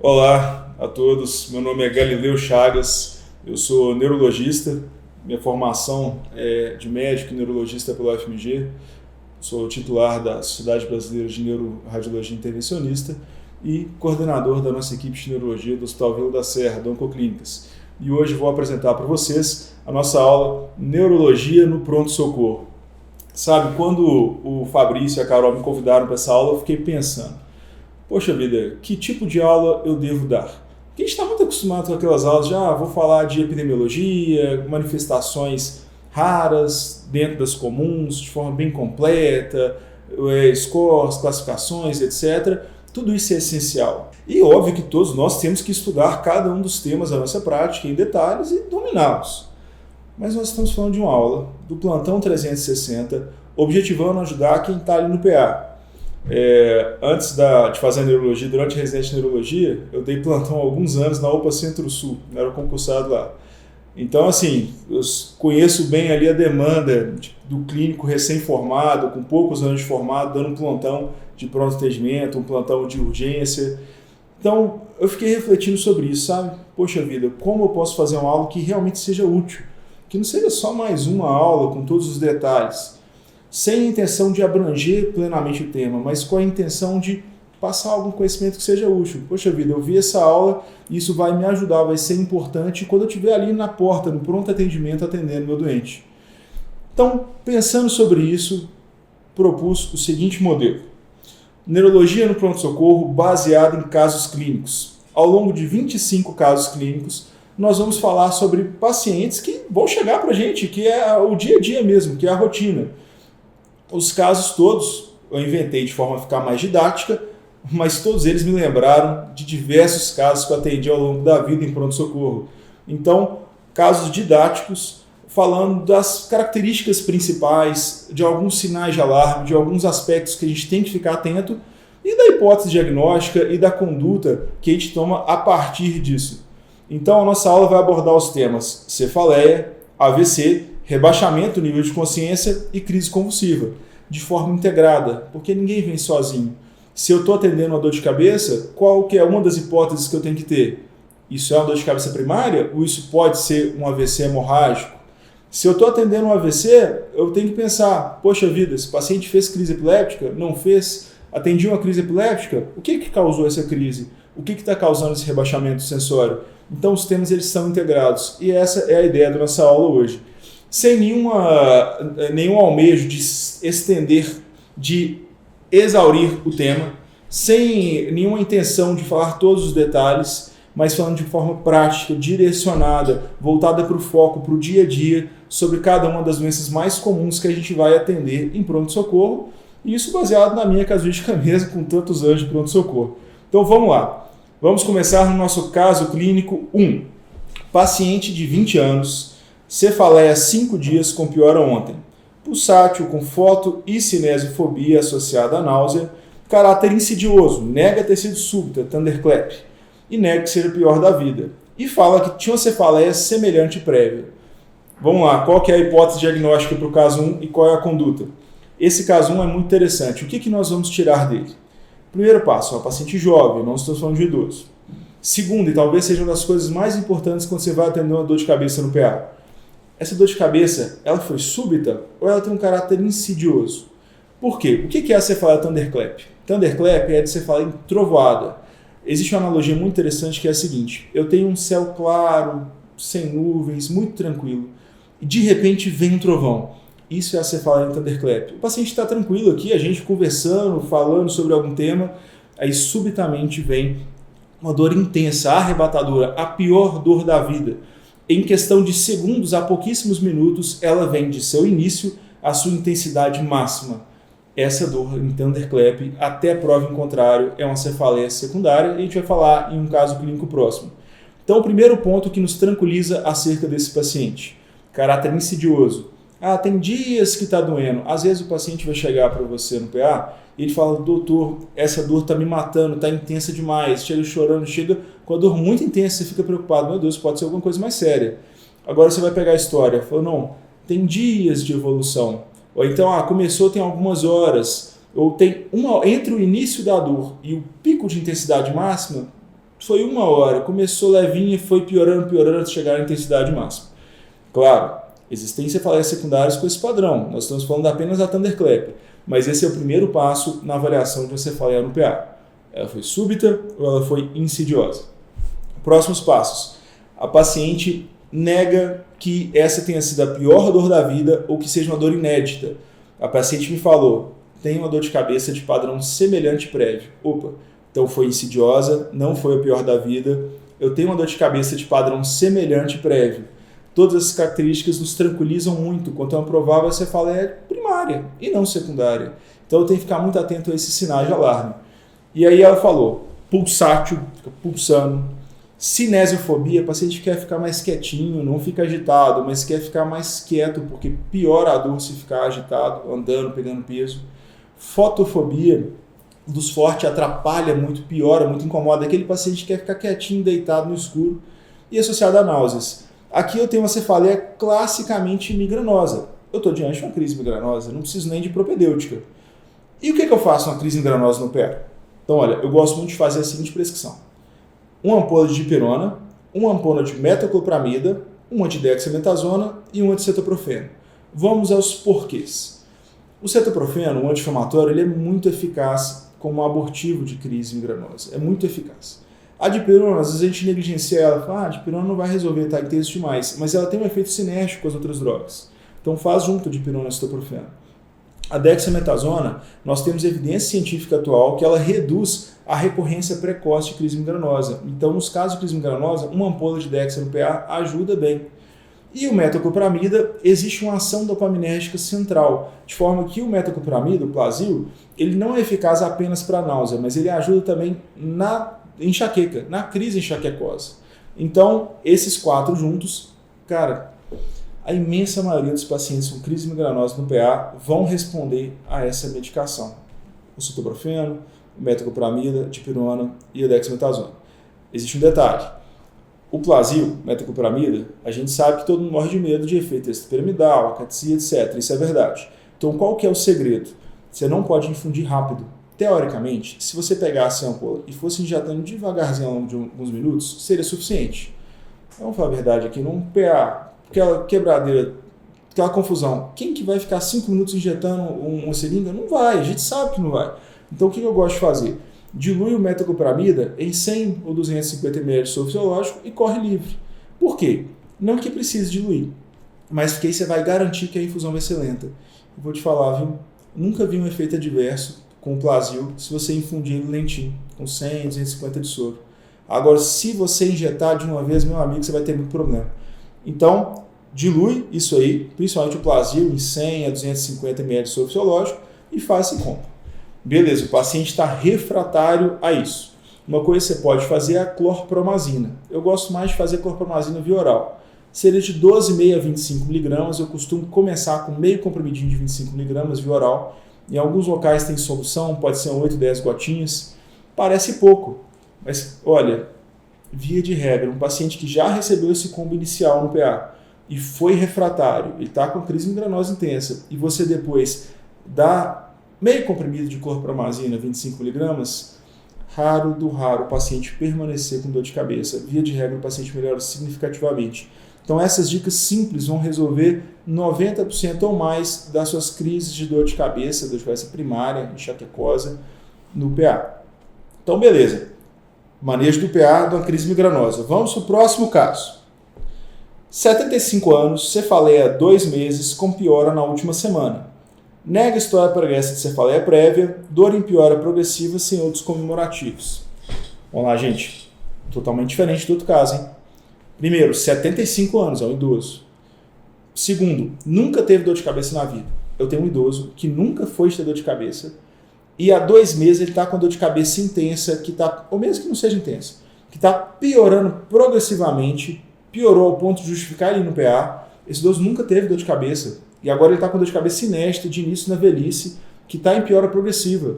Olá a todos, meu nome é Galileu Chagas, eu sou neurologista, minha formação é de médico e neurologista pela UFMG, sou titular da Sociedade Brasileira de Neuroradiologia Intervencionista e coordenador da nossa equipe de neurologia do Hospital Vila da Serra, da Oncoclínicas. E hoje vou apresentar para vocês a nossa aula Neurologia no Pronto-Socorro. Sabe, quando o Fabrício e a Carol me convidaram para essa aula, eu fiquei pensando, poxa vida, que tipo de aula eu devo dar? Porque a gente está muito acostumado com aquelas aulas de, vou falar de epidemiologia, manifestações raras, dentro das comuns, de forma bem completa, scores, classificações, etc. Tudo isso é essencial. E óbvio que todos nós temos que estudar cada um dos temas da nossa prática em detalhes e dominá-los. Mas nós estamos falando de uma aula do Plantão 360, objetivando ajudar quem está ali no PA. Antes de fazer a neurologia, durante a residência de neurologia, eu dei plantão há alguns anos na UPA Centro-Sul, era concursado lá. Então, assim, eu conheço bem ali a demanda do clínico recém-formado, com poucos anos de formado, dando um plantão de pronto atendimento, um plantão de urgência. Então, eu fiquei refletindo sobre isso, sabe? Poxa vida, como eu posso fazer uma aula que realmente seja útil? Que não seja só mais uma aula com todos os detalhes, sem a intenção de abranger plenamente o tema, mas com a intenção de passar algum conhecimento que seja útil. Poxa vida, eu vi essa aula e isso vai me ajudar, vai ser importante quando eu estiver ali na porta, no pronto atendimento, atendendo meu doente. Então, pensando sobre isso, propus o seguinte modelo. Neurologia no pronto-socorro baseada em casos clínicos. Ao longo de 25 casos clínicos, nós vamos falar sobre pacientes que vão chegar para a gente, que é o dia a dia mesmo, que é a rotina. Os casos todos eu inventei de forma a ficar mais didática, mas todos eles me lembraram de diversos casos que eu atendi ao longo da vida em pronto-socorro. Então, casos didáticos, falando das características principais, de alguns sinais de alarme, de alguns aspectos que a gente tem que ficar atento, e da hipótese diagnóstica e da conduta que a gente toma a partir disso. Então, a nossa aula vai abordar os temas cefaleia, AVC, rebaixamento do nível de consciência e crise convulsiva, de forma integrada, porque ninguém vem sozinho. Se eu estou atendendo uma dor de cabeça, qual que é uma das hipóteses que eu tenho que ter? Isso é uma dor de cabeça primária ou isso pode ser um AVC hemorrágico? Se eu estou atendendo um AVC, eu tenho que pensar, poxa vida, esse paciente fez crise epiléptica? Não fez? Atendi uma crise epiléptica? O que causou essa crise? O que está causando esse rebaixamento sensório? Então os temas eles são integrados e essa é a ideia da nossa aula hoje. Sem nenhum almejo de estender, de exaurir o tema, sem nenhuma intenção de falar todos os detalhes, mas falando de forma prática, direcionada, voltada para o foco, para o dia a dia, sobre cada uma das doenças mais comuns que a gente vai atender em pronto-socorro, e isso baseado na minha casuística mesmo, com tantos anos de pronto-socorro. Então vamos lá, vamos começar no nosso caso clínico 1. Paciente de 20 anos, cefaleia 5 dias com piora ontem, pulsátil com foto e cinesiofobia associada à náusea, caráter insidioso, nega ter sido súbita, thunderclap, e nega que seja pior da vida, e fala que tinha uma cefaleia semelhante prévia. Vamos lá, qual que é a hipótese diagnóstica para o caso 1 e qual é a conduta? Esse caso 1 é muito interessante, o que nós vamos tirar dele? Primeiro passo, é um paciente jovem, não estamos falando de idoso. Segundo, e talvez seja uma das coisas mais importantes quando você vai atender uma dor de cabeça no PA, essa dor de cabeça, ela foi súbita ou ela tem um caráter insidioso? Por quê? O que é a cefaleia thunderclap? Thunderclap é de cefaleia em trovoada. Existe uma analogia muito interessante que é a seguinte, eu tenho um céu claro, sem nuvens, muito tranquilo, e de repente vem um trovão. Isso é a cefaleia thunderclap. O paciente está tranquilo aqui, a gente conversando, falando sobre algum tema, aí subitamente vem uma dor intensa, arrebatadora, a pior dor da vida. Em questão de segundos a pouquíssimos minutos, ela vem de seu início à sua intensidade máxima. Essa dor em thunderclap, até prova em contrário, é uma cefaleia secundária, e a gente vai falar em um caso clínico próximo. Então, o primeiro ponto que nos tranquiliza acerca desse paciente, caráter insidioso. Tem dias que está doendo. Às vezes o paciente vai chegar para você no PA e ele fala, doutor, essa dor está me matando, está intensa demais, chega chorando, chega com a dor muito intensa, você fica preocupado, meu Deus, pode ser alguma coisa mais séria. Agora você vai pegar a história, fala, não, tem dias de evolução. Ou então, começou tem algumas horas, ou tem entre o início da dor e o pico de intensidade máxima, foi 1 hora, começou levinho e foi piorando até chegar à intensidade máxima. Claro, existem cefaleias secundárias com esse padrão, nós estamos falando apenas da thunderclap, mas esse é o primeiro passo na avaliação de uma cefaleia no PA. Ela foi súbita ou ela foi insidiosa? Próximos passos. A paciente nega que essa tenha sido a pior dor da vida ou que seja uma dor inédita. A paciente me falou, tem uma dor de cabeça de padrão semelhante prévio. Então foi insidiosa, não foi a pior da vida. Eu tenho uma dor de cabeça de padrão semelhante prévio. Todas essas características nos tranquilizam muito quanto a uma provável cefaleia primária e não secundária. Então eu tenho que ficar muito atento a esses sinais de alarme. E aí ela falou, pulsátil, fica pulsando. Cinesiofobia, o paciente quer ficar mais quietinho, não fica agitado, mas quer ficar mais quieto, porque piora a dor se ficar agitado, andando, pegando peso. Fotofobia, luz forte atrapalha muito, piora muito, incomoda. Aquele paciente quer ficar quietinho, deitado no escuro. E associado a náuseas. Aqui eu tenho uma cefaleia classicamente migranosa. Eu estou diante de uma crise migranosa, não preciso nem de propedêutica. E o que eu faço numa crise migranosa no pé? Então, olha, eu gosto muito de fazer a seguinte prescrição. Uma ampola de dipirona, uma ampola de metoclopramida, uma de dexametasona e uma de cetoprofeno. Vamos aos porquês. O cetoprofeno, um anti-inflamatório, ele é muito eficaz como abortivo de crise migranosa. É muito eficaz. A dipirona, às vezes a gente negligencia ela, fala, a dipirona não vai resolver, tá intenso demais, mas ela tem um efeito sinérgico com as outras drogas. Então faz junto a dipirona e cetoprofeno. A dexametasona, nós temos evidência científica atual que ela reduz a recorrência precoce de crise migranosa. Então, nos casos de crise migranosa, uma ampola de dexa no PA ajuda bem. E o metoclopramida, existe uma ação dopaminérgica central, de forma que o metoclopramida, o Plasil, ele não é eficaz apenas para náusea, mas ele ajuda também na enxaqueca, na crise enxaquecosa. Então, esses 4 juntos, cara, a imensa maioria dos pacientes com crise migranosa no PA vão responder a essa medicação. O cetoprofeno, o metoclopramida, a dipirona e a dexametasona. Existe um detalhe. O Plasil, metoclopramida, a gente sabe que todo mundo morre de medo de efeito extrapiramidal, acatesia, etc. Isso é verdade. Então, qual que é o segredo? Você não pode infundir rápido. Teoricamente, se você pegasse a ampola e fosse injetando devagarzinho ao longo de alguns minutos, seria suficiente. Vamos falar a verdade aqui, num PA, aquela quebradeira, aquela confusão, quem que vai ficar 5 minutos injetando uma seringa? Não vai, a gente sabe que não vai. Então o que eu gosto de fazer? Dilui o metoclopramida em 100 ou 250 ml de soro fisiológico e corre livre. Por quê? Não que precise diluir, mas porque aí você vai garantir que a infusão vai ser lenta. Eu vou te falar, viu? Nunca vi um efeito adverso com o Plasil se você infundir ele lentinho, com 100, 250 de soro. Agora, se você injetar de uma vez, meu amigo, você vai ter muito problema. Então, dilui isso aí, principalmente o Plasil, em 100 a 250 ml de soro fisiológico e faz esse compra. Beleza, o paciente está refratário a isso. Uma coisa que você pode fazer é a clorpromazina. Eu gosto mais de fazer clorpromazina via oral. Seria de 12,5 a 25 mg, eu costumo começar com meio comprimidinho de 25 mg via oral. Em alguns locais tem solução, pode ser 8, 10 gotinhas. Parece pouco, mas olha, via de regra, um paciente que já recebeu esse combo inicial no PA e foi refratário, ele está com crise migranosa intensa, e você depois dá meio comprimido de clorpromazina, 25 mg, raro do raro o paciente permanecer com dor de cabeça. Via de regra, o paciente melhora significativamente. Então essas dicas simples vão resolver 90% ou mais das suas crises de dor de cabeça primária, enxaquecosa, no PA. Então beleza, manejo do PA de uma crise migranosa. Vamos para o próximo caso. 75 anos, cefaleia 2 meses, com piora na última semana. Nega história pregressa de cefaleia prévia, dor em piora progressiva sem outros comemorativos. Vamos lá, gente. Totalmente diferente do outro caso, hein? Primeiro, 75 anos, é um idoso. Segundo, nunca teve dor de cabeça na vida. Eu tenho um idoso que nunca foi ter dor de cabeça e há 2 meses ele está com dor de cabeça intensa, ou mesmo que não seja intensa, que está piorando progressivamente, piorou ao ponto de justificar ele no PA. Esse idoso nunca teve dor de cabeça e agora ele está com dor de cabeça inédita de início na velhice, que está em piora progressiva.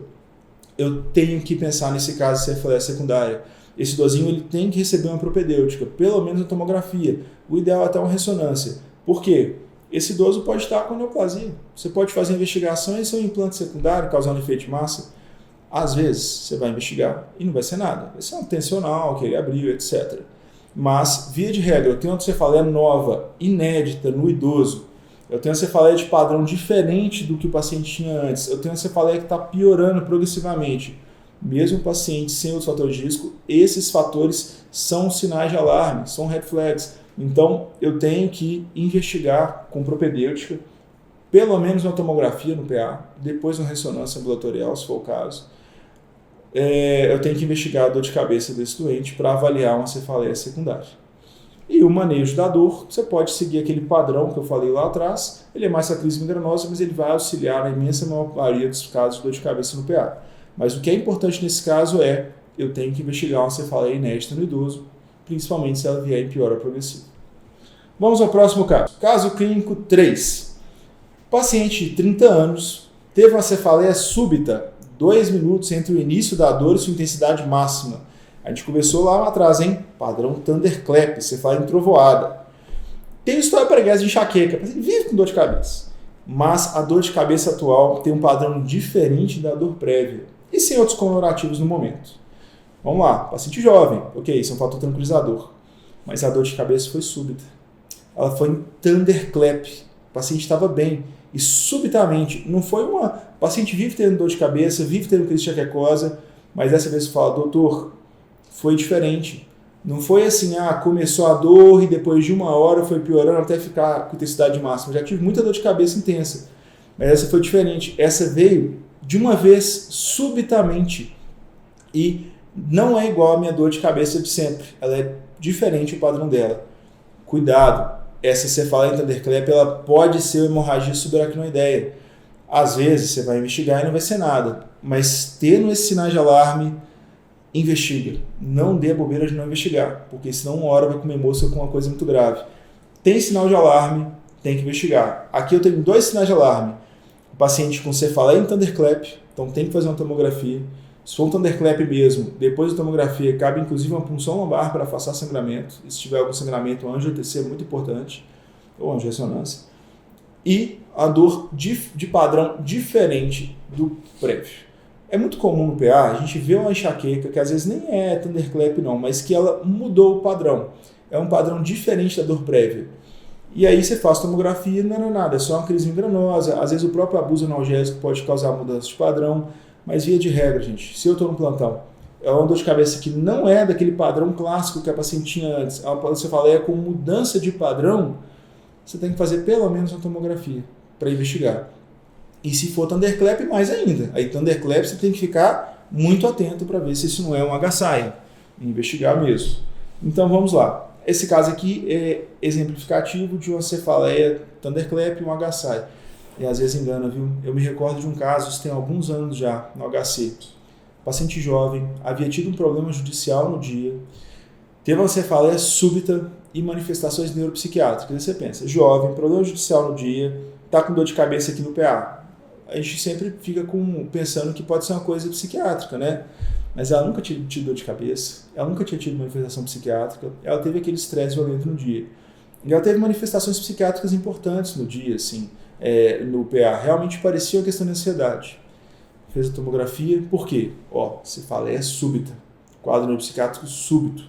Eu tenho que pensar nesse caso de cefaleia secundária. Esse idosinho ele tem que receber uma propedêutica, pelo menos uma tomografia. O ideal é até uma ressonância. Por quê? Esse idoso pode estar com neoplasia. Você pode fazer investigações, são um implante secundário causando efeito de massa. Às vezes você vai investigar e não vai ser nada. Vai ser um tensional que ele abriu, etc. Mas, via de regra, eu tenho uma cefaleia nova, inédita no idoso. Eu tenho uma cefaleia de padrão diferente do que o paciente tinha antes. Eu tenho uma cefaleia que está piorando progressivamente. Mesmo o paciente sem outros fatores de risco, esses fatores são sinais de alarme, são red flags. Então, eu tenho que investigar com propedêutica, pelo menos uma tomografia no PA, depois uma ressonância ambulatorial, se for o caso. Eu tenho que investigar a dor de cabeça desse doente para avaliar uma cefaleia secundária. E o manejo da dor, você pode seguir aquele padrão que eu falei lá atrás. Ele é mais a crise migranosa, mas ele vai auxiliar na imensa maioria dos casos de dor de cabeça no PA. Mas o que é importante nesse caso eu tenho que investigar uma cefaleia inédita no idoso, principalmente se ela vier em piora progressiva. Vamos ao próximo caso. Caso clínico 3. Paciente de 30 anos teve uma cefaleia súbita, 2 minutos entre o início da dor e sua intensidade máxima. A gente começou lá atrás, hein? Padrão Thunderclap, cefaleia entrovoada. Tem história pregressa de enxaqueca, vive com dor de cabeça. Mas a dor de cabeça atual tem um padrão diferente da dor prévia e sem outros comemorativos no momento. Vamos lá, paciente jovem, ok, isso é um fator tranquilizador. Mas a dor de cabeça foi súbita. Ela foi em Thunderclap. O paciente estava bem. E subitamente, não foi uma... O paciente vive tendo dor de cabeça, vive tendo crise de enxaquecosa, mas dessa vez você fala, doutor, foi diferente. Não foi assim, começou a dor e depois de 1 hora foi piorando até ficar com intensidade máxima. Já tive muita dor de cabeça intensa, mas essa foi diferente. Essa veio de uma vez, subitamente. E não é igual a minha dor de cabeça de sempre. Ela é diferente o padrão dela. Cuidado, essa cefaleia Thunderclap ela pode ser uma hemorragia subaracnoideia. Às vezes você vai investigar e não vai ser nada. Mas tendo esses sinais de alarme, investiga. Não dê a bobeira de não investigar, porque senão 1 hora vai comer mosca com uma coisa muito grave. Tem sinal de alarme, tem que investigar. Aqui eu tenho 2 sinais de alarme. O paciente com cefaleia em Thunderclap, então tem que fazer uma tomografia. Se for um Thunderclap mesmo, depois da tomografia, cabe inclusive uma punção lombar para afastar sangramento. E se tiver algum sangramento, o angiotensina é muito importante, ou angiorressonância. E a dor de padrão diferente do prévio. É muito comum no PA a gente ver uma enxaqueca que às vezes nem é Thunderclap não, mas que ela mudou o padrão. É um padrão diferente da dor prévia. E aí você faz tomografia e não é nada, é só uma crise migranosa. Às vezes o próprio abuso analgésico pode causar mudança de padrão, mas via de regra, gente, se eu estou no plantão, é uma dor de cabeça que não é daquele padrão clássico que a paciente tinha antes, você fala com mudança de padrão, você tem que fazer pelo menos uma tomografia para investigar. E se for Thunderclap, mais ainda. Aí Thunderclap você tem que ficar muito atento para ver se isso não é um HSI, investigar mesmo. Então vamos lá. Esse caso aqui é exemplificativo de uma cefaleia Thunderclap e um HSI. E às vezes engana, viu? Eu me recordo de um caso, isso tem alguns anos já, no HC. Paciente jovem, havia tido um problema judicial no dia, teve uma cefaleia súbita e manifestações neuropsiquiátricas. Aí você pensa, jovem, problema judicial no dia, está com dor de cabeça aqui no PA. A gente sempre fica pensando que pode ser uma coisa psiquiátrica, né? Mas ela nunca tinha tido dor de cabeça, ela nunca tinha tido manifestação psiquiátrica, ela teve aquele estresse violento no dia. E ela teve manifestações psiquiátricas importantes no dia, assim, no PA. Realmente parecia uma questão de ansiedade. Fez a tomografia, por quê? Cefaleia súbita, quadro neuropsiquiátrico súbito.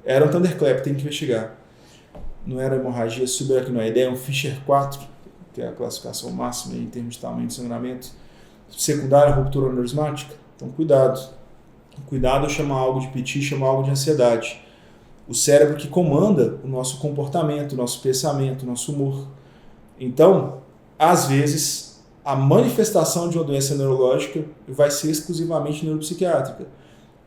Era um Thunderclap, tem que investigar. Não era hemorragia subaracnoide, é um Fischer 4, que é a classificação máxima em termos de tamanho de sangramento. Secundária, ruptura aneurismática. Então, cuidado. Cuidado ao chamar algo de PT, chamar algo de ansiedade. O cérebro que comanda o nosso comportamento, o nosso pensamento, o nosso humor. Então, às vezes, a manifestação de uma doença neurológica vai ser exclusivamente neuropsiquiátrica.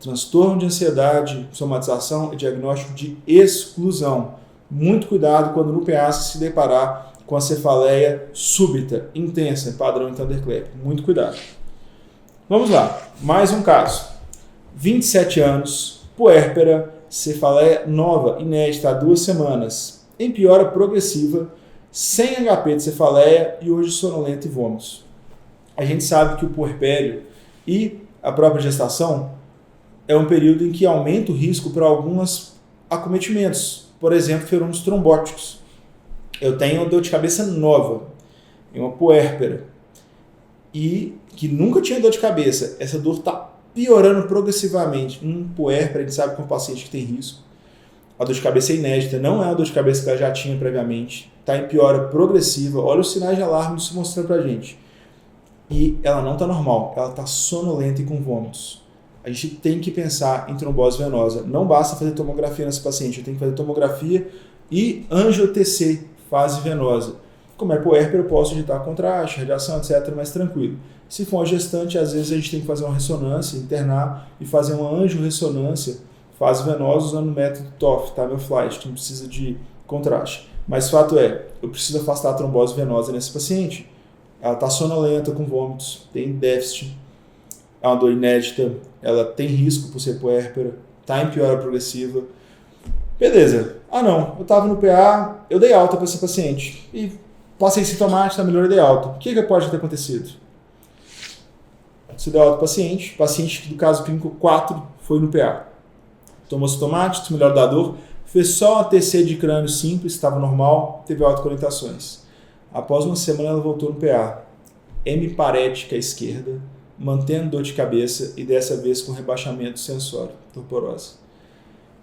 Transtorno de ansiedade, somatização é diagnóstico de exclusão. Muito cuidado quando no PA se deparar com a cefaleia súbita, intensa, padrão em Thunderclap. Muito cuidado. Vamos lá, mais um caso. 27 anos, puérpera, cefaleia nova, inédita há 2 semanas, em piora progressiva, sem HP de cefaleia e hoje sonolento e vômitos. A gente sabe que o puerpério e a própria gestação é um período em que aumenta o risco para alguns acometimentos, por exemplo, fenômenos trombóticos. Eu tenho uma dor de cabeça nova, uma puérpera, e que nunca tinha dor de cabeça. Essa dor está piorando progressivamente. Puérpera, a gente sabe que é um paciente que tem risco. A dor de cabeça é inédita, não é uma dor de cabeça que ela já tinha previamente. Está em piora progressiva. Olha os sinais de alarme se mostrando para a gente. E ela não está normal, ela está sonolenta e com vômitos. A gente tem que pensar em trombose venosa. Não basta fazer tomografia nesse paciente, tem que fazer tomografia e angio-TC, fase venosa. Como é puérpera, eu posso digitar contraste, radiação, etc., mais tranquilo. Se for uma gestante, às vezes a gente tem que fazer uma ressonância, internar e fazer uma angio-ressonância, fase venosa, usando o método TOF, time of flight, que não precisa de contraste. Mas fato é, eu preciso afastar a trombose venosa nesse paciente. Ela está sonolenta, com vômitos, tem déficit, é uma dor inédita, ela tem risco por ser puérpera, está em piora progressiva. Beleza. Ah não, eu estava no PA, eu dei alta para esse paciente e passei sintomático, melhor eu dei alta. O que pode ter acontecido? Você deu alta para o paciente do caso clínico 4 foi no PA. Tomou sintomáticos, melhor da dor, fez só uma TC de crânio simples, estava normal, teve autoconectações. Após uma semana ela voltou no PA, hemiparética à esquerda, mantendo dor de cabeça e dessa vez com rebaixamento sensório, torporose.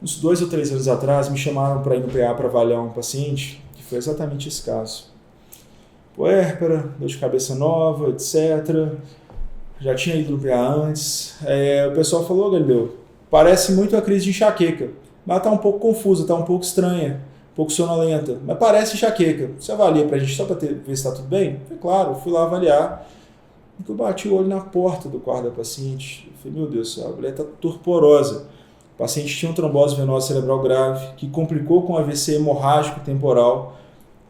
Uns 2 ou 3 anos atrás me chamaram para ir no PA para avaliar um paciente, que foi exatamente esse caso. Puérpera, dor de cabeça nova, etc. Já tinha ido no PA antes. O pessoal falou, Galileu, parece muito a crise de enxaqueca, mas está um pouco confusa, está um pouco estranha, um pouco sonolenta, mas parece enxaqueca. Você avalia para a gente só para ver se está tudo bem? Foi claro, fui lá avaliar. Eu bati o olho na porta do quarto da paciente. Eu falei, meu Deus do céu, a mulher está torporosa. O paciente tinha uma trombose venosa cerebral grave, que complicou com AVC hemorrágico temporal.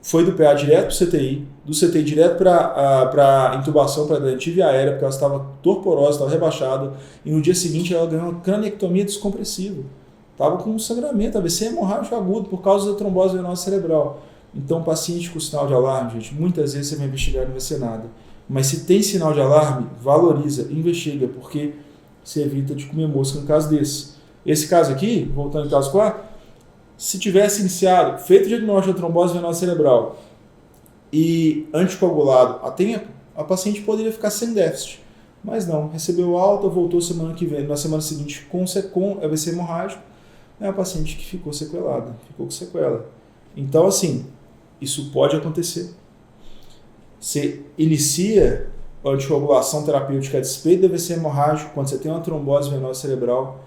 Foi do PA direto para o CTI, do CTI direto para intubação pré-dilativa e aérea, porque ela estava torporosa, estava rebaixada. E no dia seguinte ela ganhou uma craniectomia descompressiva. Estava com um sangramento, AVC hemorrágico agudo, por causa da trombose venosa cerebral. Então, paciente com sinal de alarme, gente, muitas vezes você vai investigar e não vai ser nada. Mas se tem sinal de alarme, valoriza, investiga, porque você evita de comer mosca no caso desse. Esse caso aqui, voltando ao caso 4, se tivesse iniciado, feito o diagnóstico de trombose venosa cerebral e anticoagulado a tempo, a paciente poderia ficar sem déficit. Mas não, recebeu alta, voltou semana que vem, na semana seguinte com AVC hemorrágico, é a paciente que ficou sequelada, ficou com sequela. Então, assim, isso pode acontecer. Você inicia a anticoagulação terapêutica a despeito do AVC hemorrágico quando você tem uma trombose venosa cerebral,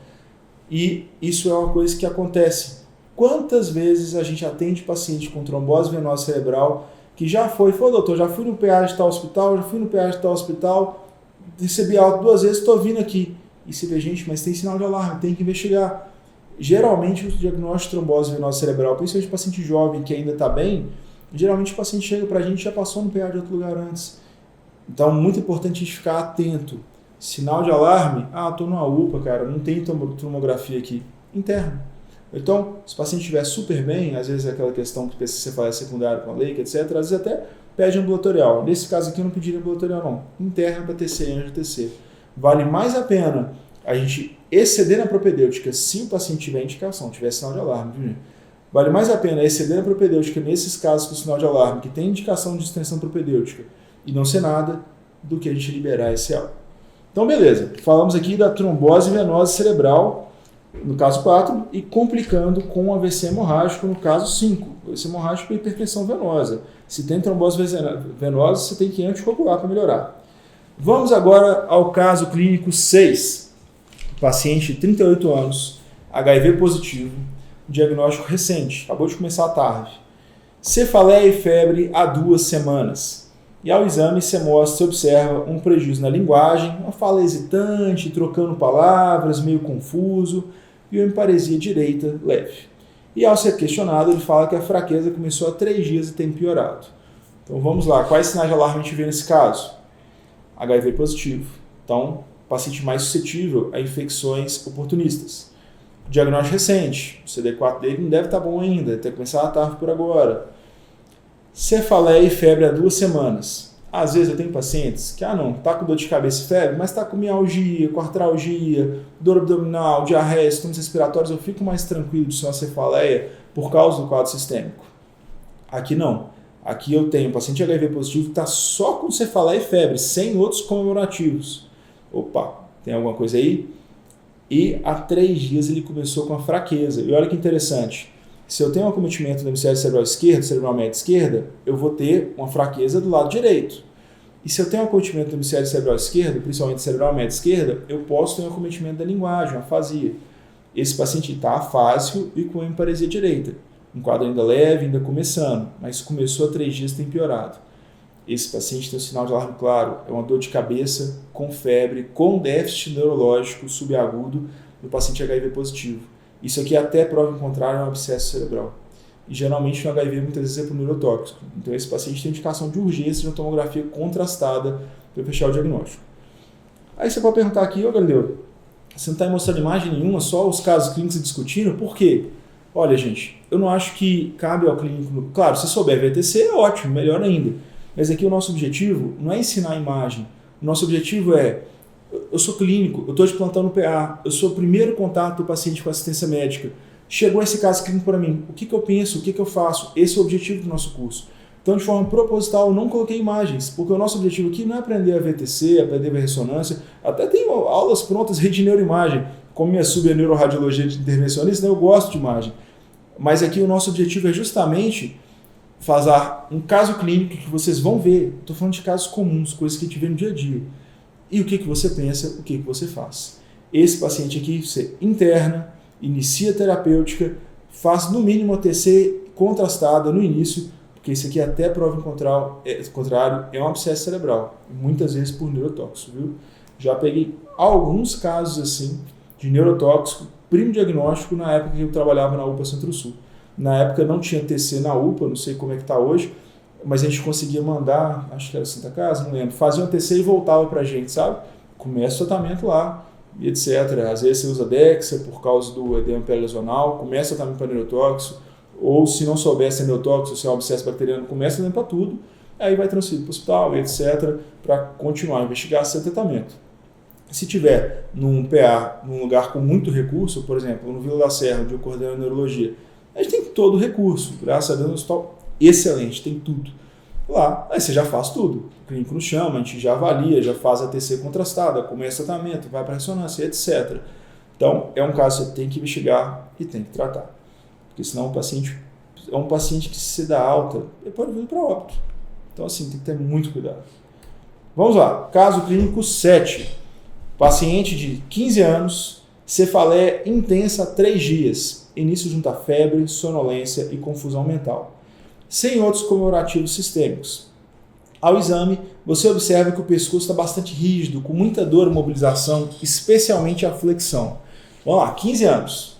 e isso é uma coisa que acontece. Quantas vezes a gente atende paciente com trombose venosa cerebral que já falou, doutor, já fui no PA de tal hospital, recebi alta 2 vezes, estou vindo aqui. E você vê, gente, mas tem sinal de alarme, tem que investigar. Geralmente o diagnóstico de trombose venosa cerebral, principalmente paciente jovem que ainda está bem, geralmente o paciente chega para a gente e já passou no PA de outro lugar antes. Então, muito importante a gente ficar atento. Sinal de alarme, estou numa UPA, cara, não tem tomografia aqui. Interna. Então, se o paciente estiver super bem, às vezes é aquela questão que precisa ser falha secundária com a leica, etc., às vezes até pede ambulatorial. Nesse caso aqui eu não pediria ambulatorial não. Interna para TC e angio-TC. Vale mais a pena a gente exceder na propedêutica se o paciente tiver indicação, tiver sinal de alarme. Viu? Vale mais a pena exceder na propedêutica nesses casos com sinal de alarme, que tem indicação de extensão propedêutica e não ser nada, do que a gente liberar esse algo. Então, beleza. Falamos aqui da trombose venosa cerebral, no caso 4, e complicando com AVC hemorrágico, no caso 5. AVC hemorrágico é hipertensão venosa. Se tem trombose venosa, você tem que anticoagular para melhorar. Vamos agora ao caso clínico 6. Paciente de 38 anos, HIV positivo, diagnóstico recente, acabou de começar a tarde. Cefaleia e febre há 2 semanas. E ao exame você observa um prejuízo na linguagem, uma fala hesitante, trocando palavras, meio confuso, e uma paresia direita leve. E ao ser questionado, ele fala que a fraqueza começou há 3 dias e tem piorado. Então vamos lá, quais sinais de alarme a gente vê nesse caso? HIV positivo, então paciente mais suscetível a infecções oportunistas. Diagnóstico recente, o CD4 dele não deve estar bom ainda, deve ter começado a TARF por agora. Cefaleia e febre há 2 semanas. Às vezes eu tenho pacientes que, não, tá com dor de cabeça e febre, mas tá com mialgia, com artralgia, dor abdominal, diarreia, sintomas respiratórios, eu fico mais tranquilo de ser uma cefaleia por causa do quadro sistêmico. Aqui não. Aqui eu tenho um paciente HIV positivo que está só com cefaleia e febre, sem outros comemorativos. Opa, tem alguma coisa aí? E há 3 dias ele começou com a fraqueza. E olha que interessante. Se eu tenho um acometimento do hemisfério cerebral esquerdo, cerebral médio esquerda, eu vou ter uma fraqueza do lado direito. E se eu tenho um acometimento do hemisfério cerebral esquerdo, principalmente cerebral médio esquerda, eu posso ter um acometimento da linguagem, uma afasia. Esse paciente está afásico e com hemiparesia direita. Um quadro ainda leve, ainda começando, mas começou há 3 dias e tem piorado. Esse paciente tem um sinal de alarme claro, é uma dor de cabeça com febre, com déficit neurológico subagudo no paciente HIV positivo. Isso aqui até prova em contrário é um abscesso cerebral. E geralmente no HIV muitas vezes é por neurotóxico. Então esse paciente tem indicação de urgência de uma tomografia contrastada para fechar o diagnóstico. Aí você pode perguntar aqui, Galileu, você não está mostrando imagem nenhuma, só os casos clínicos discutindo, por quê? Olha, gente, eu não acho que cabe ao clínico... Claro, se souber VTC é ótimo, melhor ainda. Mas aqui o nosso objetivo não é ensinar a imagem. O nosso objetivo é... Eu sou clínico, eu estou de plantão no PA, eu sou o primeiro contato do paciente com assistência médica. Chegou esse caso clínico para mim. O que eu penso? O que eu faço? Esse é o objetivo do nosso curso. Então, de forma proposital, eu não coloquei imagens, porque o nosso objetivo aqui não é aprender a VTC, aprender a ressonância. Até tem aulas prontas de neuroimagem. Como minha sub é neuroradiologia de intervencionista, eu gosto de imagem. Mas aqui o nosso objetivo é justamente fazer um caso clínico que vocês vão ver. Estou falando de casos comuns, coisas que a gente vê no dia a dia. E o que você pensa, o que você faz. Esse paciente aqui, você interna, inicia a terapêutica, faz no mínimo a TC contrastada no início, porque isso aqui até prova em contrário é um abscesso cerebral, muitas vezes por neurotóxico, viu? Já peguei alguns casos assim de neurotóxico, primo diagnóstico na época que eu trabalhava na UPA Centro-Sul. Na época não tinha TC na UPA, não sei como é que está hoje, mas a gente conseguia mandar, acho que era Santa Casa, não lembro, fazia um TC e voltava pra gente, sabe? Começa o tratamento lá, e etc. Às vezes você usa Dexa por causa do edema perilesional, começa o tratamento para neurotóxico, ou se não souber se é neurotóxico, se é um abscesso bacteriano, começa a para tudo, aí vai transferir para o hospital, etc., para continuar a investigar esse tratamento. Se tiver num PA, num lugar com muito recurso, por exemplo, no Vila da Serra, onde eu coordeno a neurologia, a gente tem todo o recurso, graças a Deus, no hospital excelente, tem tudo. Lá, aí você já faz tudo. O clínico nos chama, a gente já avalia, já faz a TC contrastada, começa o tratamento, vai para ressonância, etc. Então, é um caso que você tem que investigar e tem que tratar. Porque senão o paciente é um paciente que se dá alta, ele pode vir para óbito. Então, assim, tem que ter muito cuidado. Vamos lá. Caso clínico 7. Paciente de 15 anos, cefaleia intensa há 3 dias. Início junto a febre, sonolência e confusão mental. Sem outros comemorativos sistêmicos. Ao exame, você observa que o pescoço está bastante rígido, com muita dor e mobilização, especialmente a flexão. Vamos lá, 15 anos.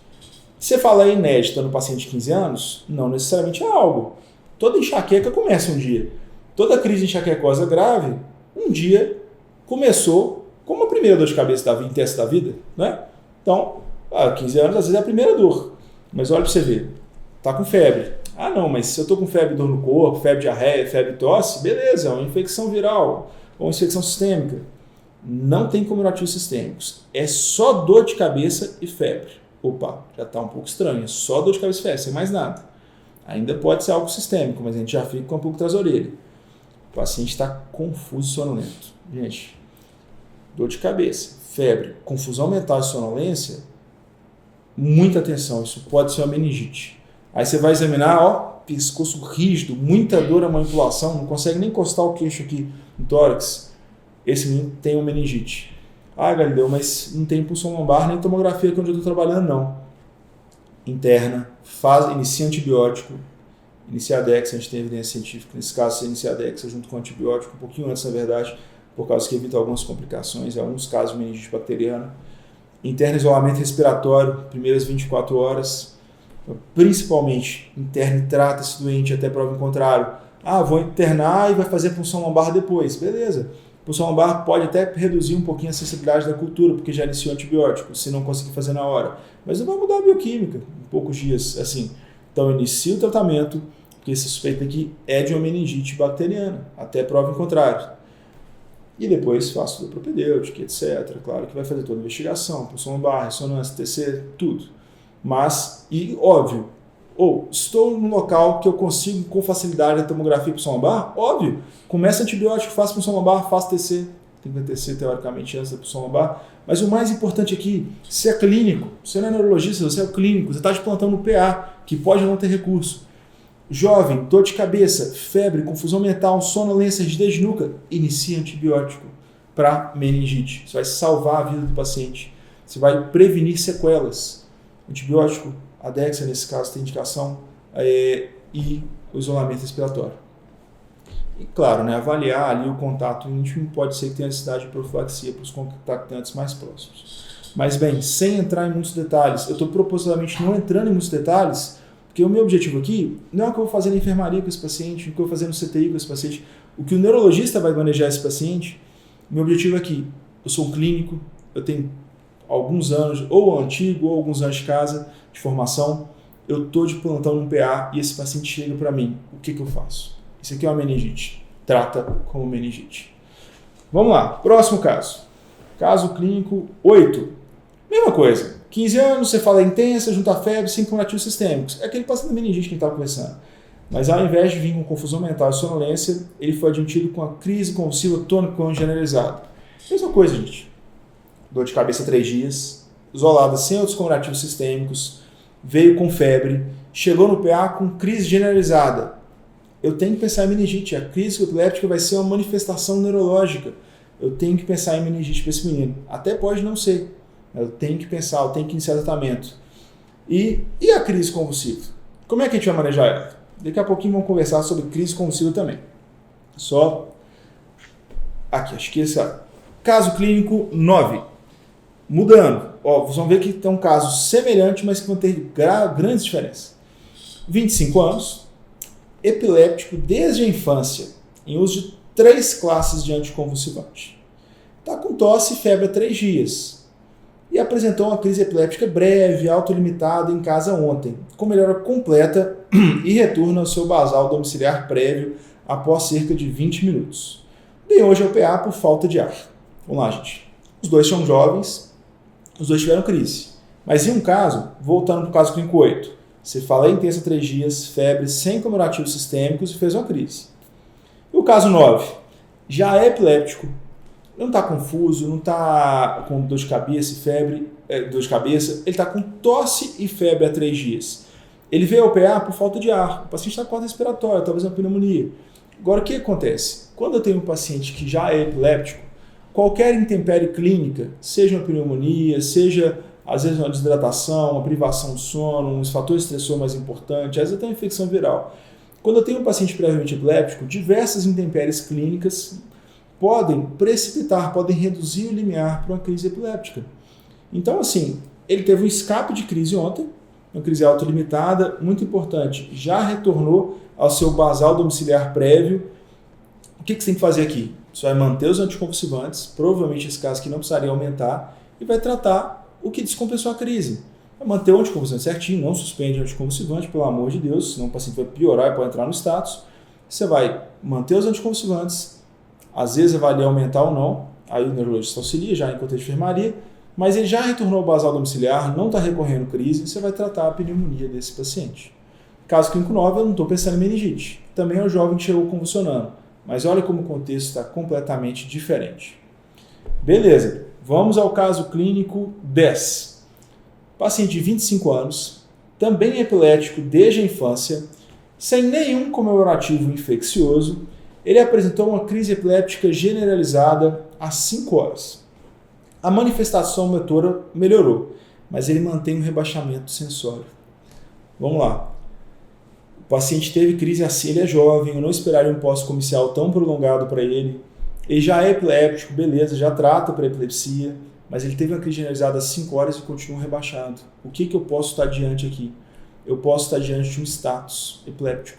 Cefaleia inédita no paciente de 15 anos? Não necessariamente é algo. Toda enxaqueca começa um dia. Toda crise de enxaquecose grave, um dia começou como a primeira dor de cabeça intensa da vida, né? Então, 15 anos às vezes é a primeira dor. Mas olha para você ver, tá com febre. Ah não, mas se eu estou com febre, dor no corpo, febre, diarreia, febre, tosse, beleza, é uma infecção viral ou uma infecção sistêmica. Não tem comemorativos sistêmicos. É só dor de cabeça e febre. Opa, já está um pouco estranho. É só dor de cabeça e febre, sem mais nada. Ainda pode ser algo sistêmico, mas a gente já fica com um pouco atrás da orelha. O paciente está confuso e sonolento. Gente, dor de cabeça, febre, confusão mental e sonolência, muita atenção, isso pode ser uma meningite. Aí você vai examinar, pescoço rígido, muita dor na manipulação, não consegue nem encostar o queixo aqui no tórax. Esse menino tem uma meningite. Galileu, mas não tem pulsão lombar nem tomografia aqui onde eu estou trabalhando, não. Interna, inicia antibiótico iniciar a Dexa, a gente tem evidência científica, nesse caso, você iniciar a Dexa junto com o antibiótico, um pouquinho antes, na verdade, por causa que evita algumas complicações, em alguns casos de meningite bacteriana. Interna isolamento respiratório, primeiras 24 horas, principalmente interna e trata esse doente até prova em contrário. Vou internar e vai fazer punção lombar depois. Beleza. Punção lombar pode até reduzir um pouquinho a sensibilidade da cultura, porque já iniciou antibiótico, se não conseguir fazer na hora. Mas não vai mudar a bioquímica em poucos dias, assim. Então, inicia o tratamento, porque esse suspeito aqui é de uma meningite bacteriana, até prova em contrário. E depois faço do propedêutica, etc. Claro que vai fazer toda a investigação, punção lombar, ressonância, TC, tudo. Mas, e óbvio, estou num local que eu consigo com facilidade a tomografia punção lombar? Óbvio, começa antibiótico, faço punção lombar, faço TC. Tem que ter TC teoricamente antes da punção lombar. Mas o mais importante aqui, você é clínico, você não é neurologista, você é o clínico, você está de plantão no PA, que pode não ter recurso. Jovem, dor de cabeça, febre, confusão mental, sonolência, rigidez de nuca, inicia antibiótico para meningite. Você vai salvar a vida do paciente. Você vai prevenir sequelas. Antibiótico, a Dexa nesse caso tem indicação, e o isolamento respiratório. E claro, avaliar ali o contato íntimo, pode ser que tenha necessidade de profilaxia para os contactantes mais próximos. Mas bem, sem entrar em muitos detalhes, eu estou propositalmente não entrando em muitos detalhes, porque o meu objetivo aqui não é o que eu vou fazer na enfermaria com esse paciente, o que eu vou fazer no CTI com esse paciente, o que o neurologista vai manejar esse paciente. Meu objetivo aqui, eu sou um clínico, eu tenho alguns anos, ou antigo, ou alguns anos de casa, de formação, eu estou de plantão no PA e esse paciente chega para mim, o que eu faço? Isso aqui é uma meningite, trata como meningite. Vamos lá, próximo caso. Caso clínico 8. Mesma coisa. 15 anos, você fala intensa, junta febre, símptomas ativos sistêmicos. É aquele paciente da meningite que a gente estava conversando. Mas ao invés de vir com confusão mental e sonolência, ele foi admitido com a crise convulsiva tônico generalizada. Mesma coisa, gente. Dor de cabeça 3 dias, isolada sem outros comodativos sistêmicos, veio com febre, chegou no PA com crise generalizada. Eu tenho que pensar em meningite. A crise epiléptica vai ser uma manifestação neurológica. Eu tenho que pensar em meningite para esse menino. Até pode não ser. Eu tenho que pensar, eu tenho que iniciar tratamento. E a crise convulsiva? Como é que a gente vai manejar ela? Daqui a pouquinho vamos conversar sobre crise convulsiva também. Só aqui, acho que esse é caso clínico 9. Mudando. Vocês vão ver que tem um caso semelhante, mas que vão ter grandes diferenças. 25 anos, epiléptico desde a infância, em uso de 3 classes de anticonvulsivante. Está com tosse e febre há 3 dias. E apresentou uma crise epiléptica breve, autolimitada em casa ontem, com melhora completa e retorno ao seu basal domiciliar prévio após cerca de 20 minutos. Vem hoje ao PA por falta de ar. Vamos lá, gente. Os dois são jovens, os dois tiveram crise. Mas em um caso, voltando para o caso clínico 8, você fala intensa 3 dias, febre, sem comemorativos sistêmicos e fez uma crise. E o caso 9, já é epiléptico, não está confuso, não está com dor de cabeça e febre, ele está com tosse e febre há 3 dias. Ele veio ao PA por falta de ar, o paciente está com falta respiratória, talvez uma pneumonia. Agora, o que acontece? Quando eu tenho um paciente que já é epiléptico, qualquer intempérie clínica, seja uma pneumonia, seja às vezes uma desidratação, uma privação de sono, um fator estressor mais importante, às vezes até uma infecção viral. Quando eu tenho um paciente previamente epiléptico, diversas intempéries clínicas podem precipitar, podem reduzir o limiar para uma crise epiléptica. Então, assim, ele teve um escape de crise ontem, uma crise autolimitada, muito importante, já retornou ao seu basal domiciliar prévio. O que você tem que fazer aqui? Você vai manter os anticonvulsivantes, provavelmente esse caso aqui não precisaria aumentar, e vai tratar o que descompensou a crise. Vai manter o anticonvulsivante certinho, não suspende o anticonvulsivante, pelo amor de Deus, senão o paciente vai piorar e pode entrar no status. Você vai manter os anticonvulsivantes, às vezes avaliar aumentar ou não, aí o neurologista auxilia já em contexto de enfermaria, mas ele já retornou ao basal domiciliar, não está recorrendo crise, você vai tratar a pneumonia desse paciente. Caso clínico 9, eu não estou pensando em meningite. Também é um jovem que chegou convulsionando, mas olha como o contexto está completamente diferente. Beleza, vamos ao caso clínico 10. Paciente de 25 anos, também epilético desde a infância, sem nenhum comemorativo infeccioso, ele apresentou uma crise epiléptica generalizada às 5 horas. A manifestação motora melhorou, mas ele mantém um rebaixamento sensório. Vamos lá. paciente teve crise assim, ele é jovem, eu não esperaria um pós-comicial tão prolongado para ele. Ele já é epiléptico, beleza, já trata para epilepsia, mas ele teve uma crise generalizada às 5 horas e continua rebaixado. O que eu posso estar diante aqui? Eu posso estar diante de um status epiléptico.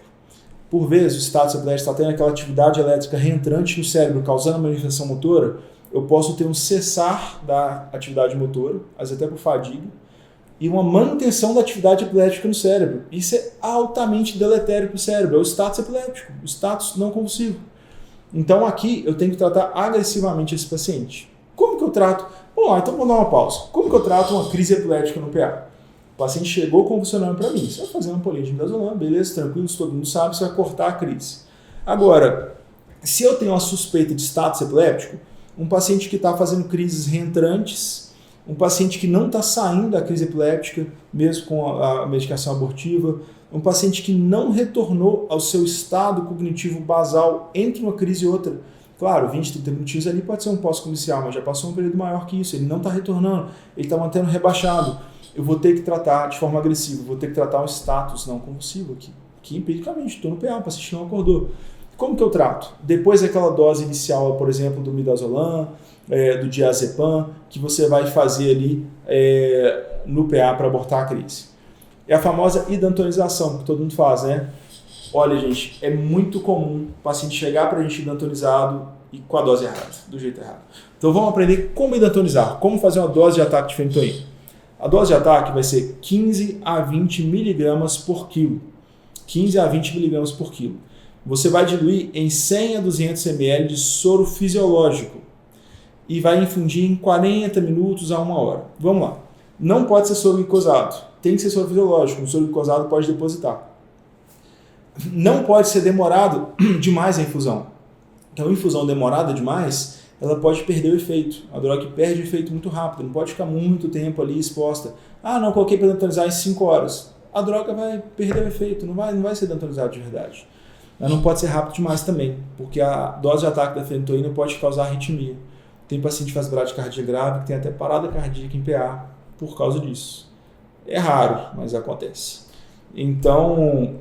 Por vezes, o status epiléptico está tendo aquela atividade elétrica reentrante no cérebro, causando manifestação motora. Eu posso ter um cessar da atividade motora, às vezes até por fadiga, e uma manutenção da atividade epilética no cérebro. Isso é altamente deletério para o cérebro, é o status epiléptico, o status não convulsivo. Então aqui eu tenho que tratar agressivamente esse paciente. Como que eu trato? Bom, então vou dar uma pausa. Como que eu trato uma crise epilética no PA? O paciente chegou convulsionando para mim. Você vai fazer uma polia de midazolam, beleza, tranquilo, todo mundo sabe, você vai cortar a crise. Agora, se eu tenho uma suspeita de status epiléptico, um paciente que está fazendo crises reentrantes, um paciente que não está saindo da crise epiléptica, mesmo com a medicação abortiva, um paciente que não retornou ao seu estado cognitivo basal entre uma crise e outra. Claro, 20, 30 minutinhos ali pode ser um pós-comicial, mas já passou um período maior que isso, ele não está retornando, ele está mantendo rebaixado. Eu vou ter que tratar de forma agressiva, vou ter que tratar um status não convulsivo aqui. Que empiricamente, estou no PA, o paciente não acordou. Como que eu trato? Depois daquela dose inicial, por exemplo, do midazolam, do diazepam, que você vai fazer ali no PA para abortar a crise. É a famosa idantonização, que todo mundo faz, né? Olha, gente, é muito comum o paciente chegar para a gente idantonizado e com a dose errada, do jeito errado. Então vamos aprender como idantonizar, como fazer uma dose de ataque de fenitoína. A dose de ataque vai ser 15 a 20 miligramas por quilo. 15 a 20 miligramas por quilo. Você vai diluir em 100 a 200 ml de soro fisiológico e vai infundir em 40 minutos a 1 hora. Vamos lá. Não pode ser soro glicosado. Tem que ser soro fisiológico. O soro glicosado pode depositar. Não pode ser demorado demais a infusão. Então, a infusão demorada demais, ela pode perder o efeito. A droga perde o efeito muito rápido. Não pode ficar muito tempo ali exposta. Ah, não, coloquei para idantonizar em 5 horas. A droga vai perder o efeito. Não vai ser idantonizado de verdade. Mas não pode ser rápido demais também, porque a dose de ataque da fenitoína pode causar arritmia. Tem paciente que faz bradicardia grave, que tem até parada cardíaca em PA por causa disso. É raro, mas acontece. Então,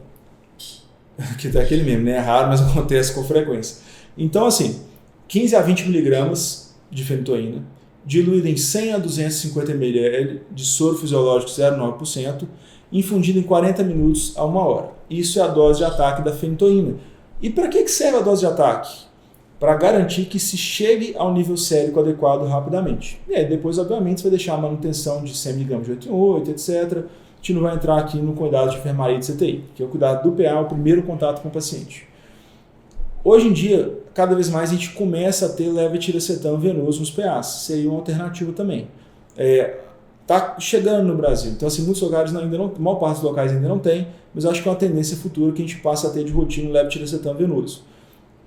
que tá aquele mesmo, né? É raro, mas acontece com frequência. Então, assim, 15 a 20 miligramas de fenitoína, diluído em 100 a 250 ml de soro fisiológico 0,9%, infundido em 40 minutos a 1 hora. Isso é a dose de ataque da fenitoína. E para que serve a dose de ataque? Para garantir que se chegue ao nível sérico adequado rapidamente. E aí depois, obviamente, você vai deixar a manutenção de 100 mg de 8 em 8, etc. A gente não vai entrar aqui no cuidado de enfermaria de CTI, que é o cuidado do PA, o primeiro contato com o paciente. Hoje em dia, cada vez mais a gente começa a ter levetiracetam venoso nos PAs. Seria uma alternativa também. Está chegando no Brasil. Então, assim, muitos lugares ainda não, a maior parte dos locais ainda não tem, mas eu acho que é uma tendência futura que a gente passa a ter de rotina o levetiracetam venoso.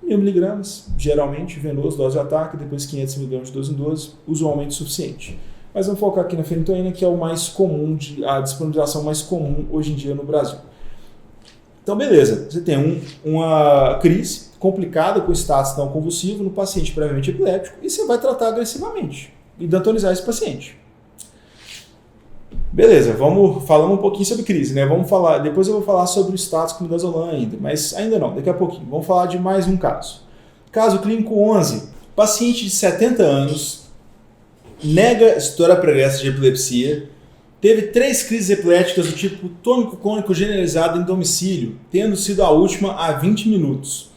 1.000 miligramas, geralmente, venoso, dose de ataque, depois 500 miligramas de 12 em 12, usualmente suficiente. Mas vamos focar aqui na fenitoína, que é o mais comum, a disponibilização mais comum hoje em dia no Brasil. Então, beleza, você tem uma crise complicada com status não convulsivo no paciente previamente epiléptico e você vai tratar agressivamente e idantonizar esse paciente. Beleza, falamos um pouquinho sobre crise, né? Depois eu vou falar sobre o status com midazolam ainda, mas ainda não, daqui a pouquinho. Vamos falar de mais um caso. Caso clínico 11, paciente de 70 anos, nega história pregressa de epilepsia, teve 3 crises epiléticas do tipo tônico-clônico generalizado em domicílio, tendo sido a última há 20 minutos.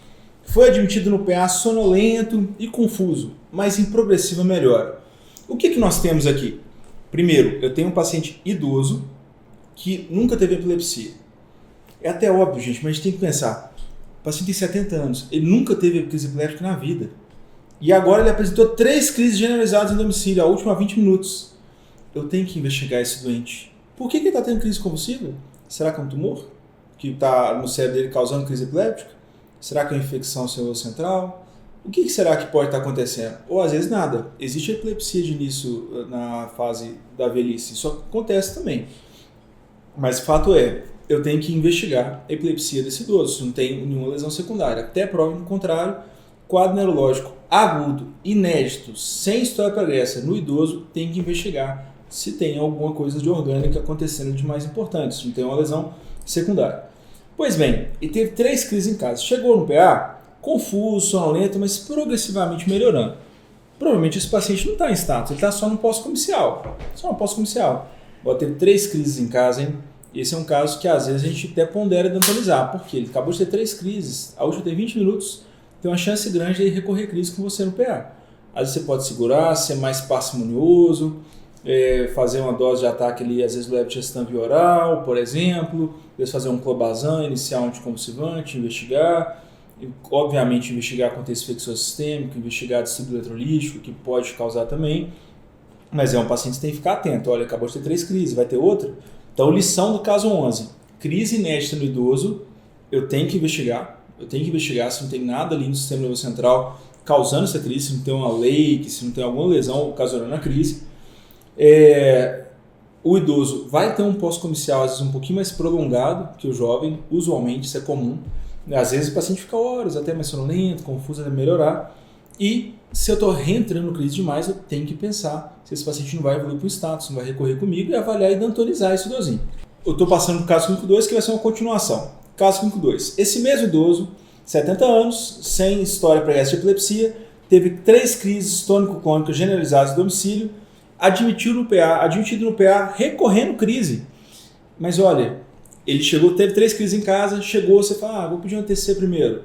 Foi admitido no PA sonolento e confuso, mas em progressiva melhora. O que nós temos aqui? Primeiro, eu tenho um paciente idoso que nunca teve epilepsia. É até óbvio, gente, mas a gente tem que pensar. O paciente tem 70 anos, ele nunca teve crise epiléptica na vida. E agora ele apresentou 3 crises generalizadas em domicílio, a última há 20 minutos. Eu tenho que investigar esse doente. Por que ele está tendo crise convulsiva? Será que é um tumor que está no cérebro dele causando crise epiléptica? Será que é uma infecção cerebral central? O que será que pode estar acontecendo? Ou às vezes nada. Existe epilepsia de início na fase da velhice. Isso acontece também. Mas o fato é, eu tenho que investigar a epilepsia desse idoso, se não tem nenhuma lesão secundária. Até prova do contrário, quadro neurológico agudo, inédito, sem história pregressa no idoso, tem que investigar se tem alguma coisa de orgânica acontecendo de mais importante, se não tem uma lesão secundária. Pois bem, ele teve 3 crises em casa. Chegou no PA, confuso, sonolento, mas progressivamente melhorando. Provavelmente esse paciente não está em status, ele está só no pós-comicial. Só no pós-comicial. Agora teve 3 crises em casa, hein? Esse é um caso que às vezes a gente até pondera dentonizar, porque ele acabou de ter 3 crises, a última tem 20 minutos, tem uma chance grande de ele recorrer crise com você no PA. Às vezes você pode segurar, ser mais parcimonioso, fazer uma dose de ataque ali, às vezes levetiracetam via oral, por exemplo, às vezes fazer um clobazam, iniciar um anticonvulsivante, investigar, e, obviamente investigar contexto infeccioso sistêmico, investigar distúrbio eletrolítico, que pode causar também, mas é um paciente que tem que ficar atento. Olha, acabou de ter 3 crises, vai ter outra? Então, lição do caso 11, crise inédita no idoso, eu tenho que investigar se não tem nada ali no sistema nervoso central causando essa crise, se não tem uma lake, se não tem alguma lesão ocasionando a crise. O idoso vai ter um pós-comicial, às vezes um pouquinho mais prolongado que o jovem, usualmente isso é comum. Às vezes o paciente fica horas, até mais sonolento, confuso, até melhorar. E se eu estou reentrando crise demais, eu tenho que pensar se esse paciente não vai evoluir para o status, não vai recorrer comigo e avaliar e dentonizar esse idosinho. Eu estou passando para o caso clínico 2, que vai ser uma continuação. Caso clínico 2. Esse mesmo idoso, 70 anos, sem história pregressa de epilepsia, teve 3 crises tônico-clônicas generalizadas no domicílio, admitido no PA, recorrendo crise. Mas olha, ele teve 3 crises em casa, chegou, você fala, vou pedir um TC primeiro.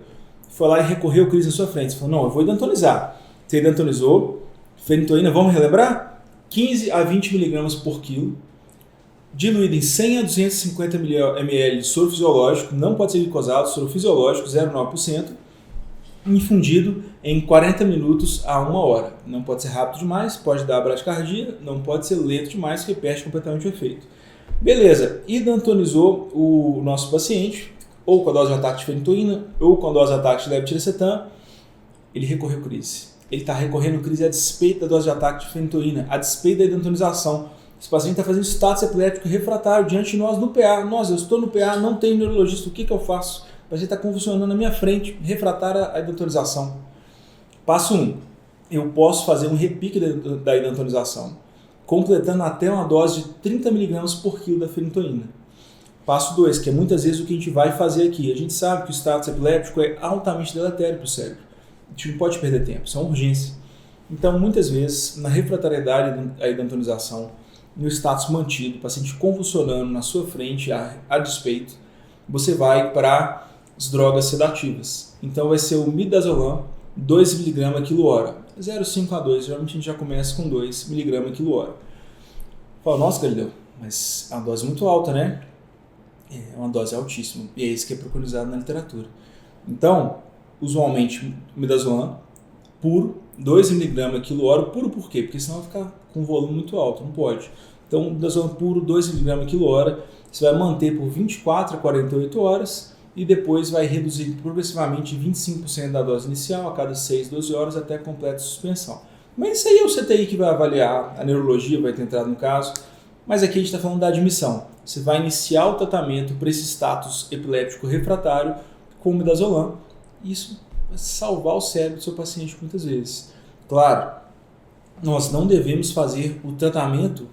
Foi lá e recorreu crise na sua frente. Você falou, não, eu vou dentonizar. Você dentonizou, fenitoína, vamos relembrar? 15 a 20 mg por quilo, diluído em 100 a 250 ml de soro fisiológico, não pode ser glicosado, soro fisiológico 0,9%, infundido em 40 minutos a 1 hora. Não pode ser rápido demais, pode dar bradicardia, não pode ser lento demais, que perde completamente o efeito. Beleza, e dentonizou o nosso paciente, ou com a dose de ataque de fenitoína, ou com a dose de ataque de levetiracetam, ele recorreu crise. Ele está recorrendo crise a despeito da dose de ataque de fenitoína, a despeito da dentonização. Esse paciente está fazendo status epiléptico refratário diante de nós no PA. Eu estou no PA, não tenho neurologista, o que eu faço? O paciente está convulsionando na minha frente, refratário à dentonização. Passo 1. Eu posso fazer um repique da dentonização, completando até uma dose de 30 mg por quilo da fenitoína. Passo 2, que é muitas vezes o que a gente vai fazer aqui. A gente sabe que o status epiléptico é altamente deletério para o cérebro. A gente não pode perder tempo, isso é uma urgência. Então, muitas vezes, na refratariedade à dentonização, no status mantido, o paciente convulsionando na sua frente a despeito, você vai para as drogas sedativas. Então, vai ser o midazolam, 2 mg a quilo-hora. 0,5 a 2, geralmente a gente já começa com 2 mg a quilo-hora. Fala, nossa, Galileu, mas é uma dose muito alta, né? É uma dose altíssima, e é isso que é preconizado na literatura. Então, usualmente, midazolam puro, 2 mg a quilo-hora, puro por quê? Porque senão vai ficar com um volume muito alto, não pode. Então, midazolam puro, 2 mg a quilo-hora, você vai manter por 24 a 48 horas e depois vai reduzir progressivamente 25% da dose inicial a cada 6, 12 horas até completa suspensão. Mas isso aí é o CTI que vai avaliar, a neurologia vai ter entrado no caso, mas aqui a gente está falando da admissão. Você vai iniciar o tratamento para esse status epiléptico refratário com midazolam. Isso vai salvar o cérebro do seu paciente muitas vezes. Claro, nós não devemos fazer o tratamento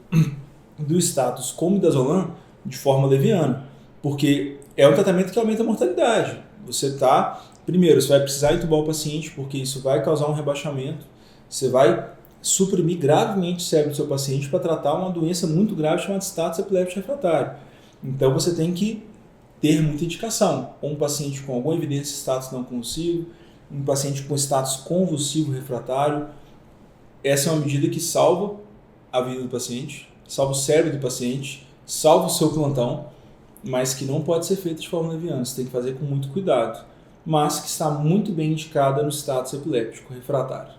do status com midazolam de forma leviana, porque é um tratamento que aumenta a mortalidade. Primeiro, você vai precisar entubar o paciente, porque isso vai causar um rebaixamento, você vai suprimir gravemente o cérebro do seu paciente para tratar uma doença muito grave chamada status epiléptico refratário. Então você tem que ter muita indicação. Um paciente com alguma evidência de status não convulsivo, um paciente com status convulsivo refratário. Essa é uma medida que salva a vida do paciente, salva o cérebro do paciente, salva o seu plantão, mas que não pode ser feita de forma leviana. Você tem que fazer com muito cuidado, mas que está muito bem indicada no status epiléptico refratário.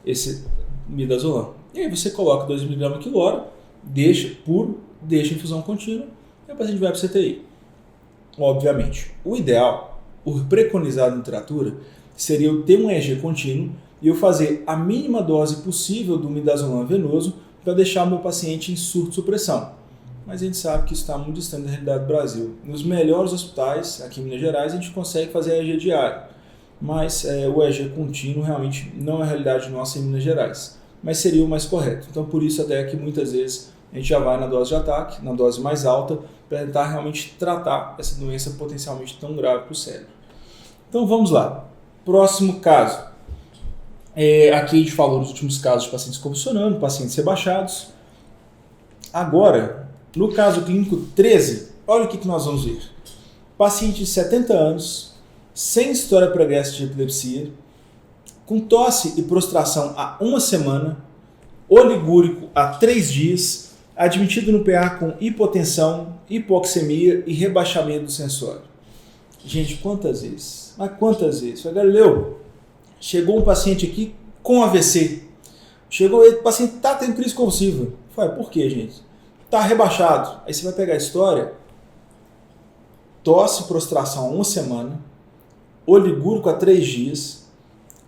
Esse midazolam. E aí você coloca 2 mg a quilo-hora, deixa infusão contínua e o paciente vai para o CTI. Obviamente, o ideal, o preconizado na literatura, seria eu ter um EEG contínuo e eu fazer a mínima dose possível do midazolam venoso para deixar o meu paciente em surto-supressão. Mas a gente sabe que isso está muito distante da realidade do Brasil. Nos melhores hospitais, aqui em Minas Gerais, a gente consegue fazer EEG diário. Mas o EEG contínuo realmente não é a realidade nossa em Minas Gerais. Mas seria o mais correto. Então, por isso até que muitas vezes a gente já vai na dose de ataque, na dose mais alta, para tentar realmente tratar essa doença potencialmente tão grave para o cérebro. Então vamos lá. Próximo caso. Aqui a gente falou nos últimos casos de pacientes convulsionando, pacientes rebaixados. Agora, no caso clínico 13, olha o que nós vamos ver. Paciente de 70 anos, sem história pregressa de epilepsia, com tosse e prostração há 1 semana, oligúrico há 3 dias, admitido no PA com hipotensão, hipoxemia e rebaixamento do sensório. Gente, quantas vezes? Mas quantas vezes? Galileu, chegou um paciente aqui com AVC. O paciente está tendo crise convulsiva. Por quê, gente? Está rebaixado. Aí você vai pegar a história. Tosse e prostração há 1 semana, oligúrico há 3 dias,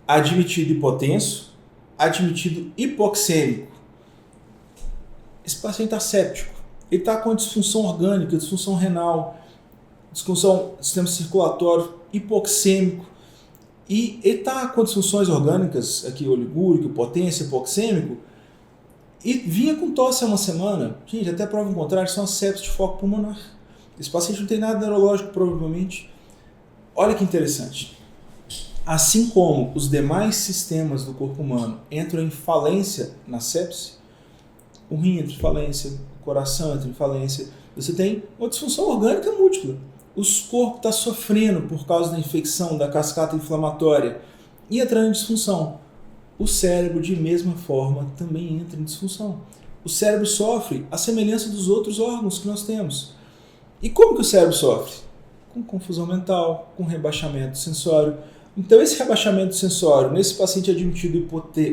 admitido hipotenso, admitido hipoxêmico. Esse paciente está séptico. Ele está com disfunção orgânica, disfunção renal, disfunção do sistema circulatório, hipoxêmico. E ele está com disfunções orgânicas, aqui oligúrico, hipotenso, hipoxêmico, e vinha com tosse há 1 semana. Gente, até prova contrária, são sepsis de foco pulmonar. Esse paciente não tem nada neurológico, provavelmente. Olha que interessante. Assim como os demais sistemas do corpo humano entram em falência na sepse, o rim entra em falência, o coração entra em falência, você tem uma disfunção orgânica múltipla. O corpo está sofrendo por causa da infecção, da cascata inflamatória e entrando em disfunção. O cérebro, de mesma forma, também entra em disfunção. O cérebro sofre a semelhança dos outros órgãos que nós temos. E como que o cérebro sofre? Com confusão mental, com rebaixamento sensório. Então esse rebaixamento sensório, nesse paciente admitido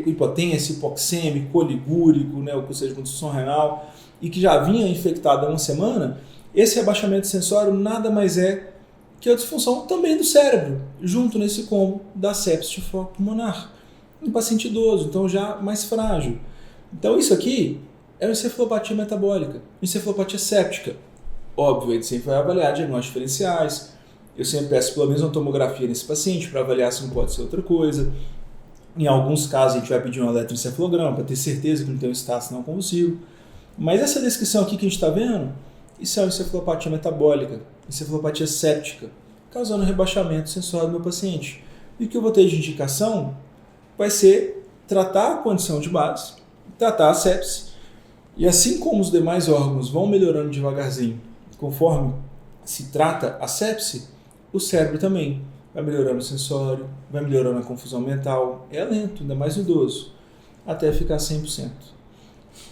hipotência, hipoxêmico, oligúrico, ou seja, com disfunção renal, e que já vinha infectado há 1 semana, esse rebaixamento sensório nada mais é que a disfunção também do cérebro, junto nesse combo da sepsis de foco pulmonar. Um paciente idoso, então já mais frágil. Então isso aqui é uma encefalopatia metabólica, encefalopatia séptica. Óbvio, a gente sempre vai avaliar diagnósticos diferenciais. Eu sempre peço pelo menos uma tomografia nesse paciente para avaliar se não pode ser outra coisa. Em alguns casos a gente vai pedir um eletroencefalograma para ter certeza que não tem um status não convulsivo. Mas essa descrição aqui que a gente está vendo, isso é uma encefalopatia metabólica, encefalopatia séptica, causando rebaixamento sensório do meu paciente. E o que eu vou ter de indicação vai ser tratar a condição de base, tratar a sepse, e assim como os demais órgãos vão melhorando devagarzinho, conforme se trata a sepse, o cérebro também vai melhorando o sensório, vai melhorando a confusão mental. É lento, ainda mais idoso, até ficar 100%.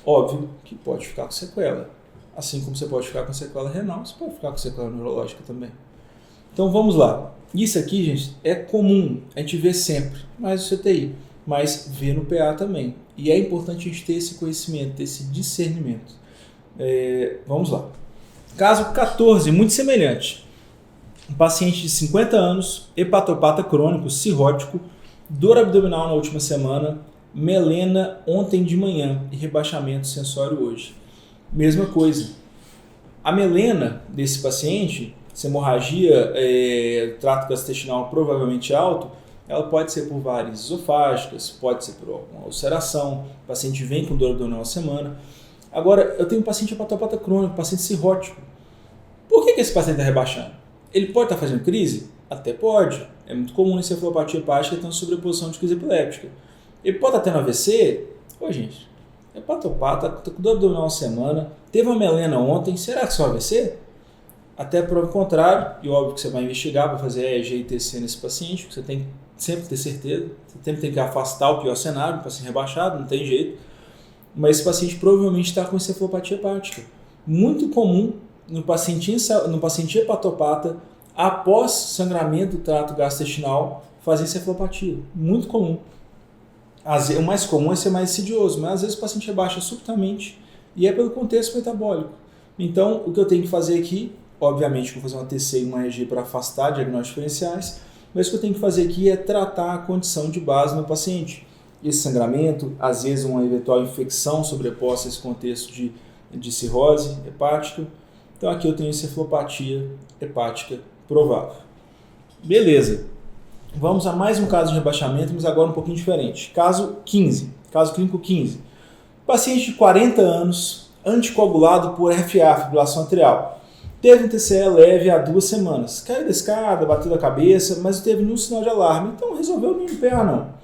Óbvio que pode ficar com sequela. Assim como você pode ficar com sequela renal, você pode ficar com sequela neurológica também. Então vamos lá. Isso aqui, gente, é comum, a gente vê sempre, mais o CTI, mas vê no PA também. E é importante a gente ter esse conhecimento, ter esse discernimento. Vamos lá. Caso 14, muito semelhante. Um paciente de 50 anos, hepatopata crônico, cirrótico, dor abdominal na última semana, melena ontem de manhã e rebaixamento sensório hoje. Mesma coisa. A melena desse paciente, essa hemorragia, trato gastrointestinal provavelmente alto, ela pode ser por várias esofágicas, pode ser por uma ulceração, o paciente vem com dor abdominal na semana. Agora, eu tenho um paciente hepatopata crônico, paciente cirrótico. Por que esse paciente está rebaixando? Ele pode estar fazendo crise? Até pode. É muito comum na encefalopatia hepática ter uma sobreposição de crise epiléptica. Ele pode estar tendo AVC? Gente, hepatopata, está com dor abdominal uma semana, teve uma melena ontem, será que só AVC? Até prova contrário, e óbvio que você vai investigar para fazer EEG e TC nesse paciente, você tem que sempre ter certeza, você sempre tem que afastar o pior cenário, o paciente rebaixado, não tem jeito, mas esse paciente provavelmente está com encefalopatia hepática. Muito comum no paciente hepatopata, após sangramento do trato gastrointestinal, fazer encefalopatia. Muito comum. O mais comum é ser mais insidioso, mas às vezes o paciente rebaixa subitamente e é pelo contexto metabólico. Então, o que eu tenho que fazer aqui, obviamente, vou fazer uma TC e uma EEG para afastar diagnósticos diferenciais, mas o que eu tenho que fazer aqui é tratar a condição de base no paciente. Esse sangramento, às vezes uma eventual infecção sobreposta a esse contexto de cirrose hepática. Então aqui eu tenho encefalopatia hepática provável. Beleza. Vamos a mais um caso de rebaixamento, mas agora um pouquinho diferente. Caso 15, caso clínico 15. Paciente de 40 anos, anticoagulado por FA, fibrilação atrial. Teve um TCE leve há 2 semanas. Caiu da escada, bateu a cabeça, mas não teve nenhum sinal de alarme. Então resolveu não empenhar não.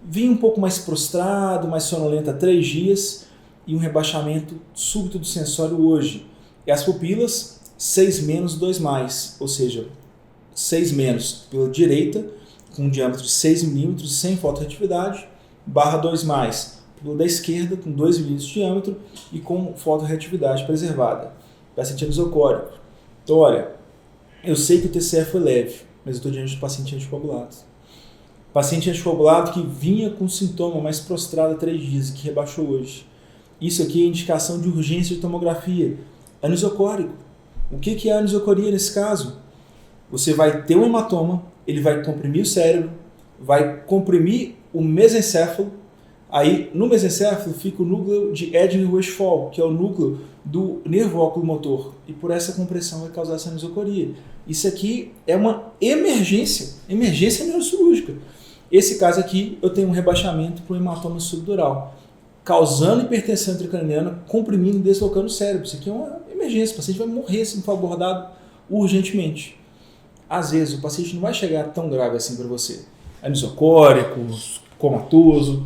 Vinha um pouco mais prostrado, mais sonolento há 3 dias e um rebaixamento súbito do sensório hoje. E as pupilas, 6 menos, 2 mais. Ou seja, 6 menos pela direita, com um diâmetro de 6 milímetros, sem fotorreatividade, barra 2 mais pela da esquerda, com 2 milímetros de diâmetro e com fotorreatividade preservada. Paciente anisocórico. Então, olha, eu sei que o TCE foi leve, mas eu estou diante de paciente anticoagulado. Paciente anticoagulado que vinha com sintoma mais prostrado há 3 dias e que rebaixou hoje. Isso aqui é indicação de urgência de tomografia. Anisocórico. O que é a anisocoria nesse caso? Você vai ter um hematoma, ele vai comprimir o cérebro, vai comprimir o mesencéfalo. Aí, no mesencéfalo, fica o núcleo de Edwin-Westphal, que é o núcleo do nervo oculomotor. E por essa compressão vai causar essa anisocoria. Isso aqui é uma emergência neurocirúrgica. Esse caso aqui, eu tenho um rebaixamento para um hematoma subdural, causando hipertensão intracraniana, comprimindo e deslocando o cérebro. Isso aqui é uma emergência, o paciente vai morrer se não for abordado urgentemente. Às vezes, o paciente não vai chegar tão grave assim para você. Anisocórico, comatoso.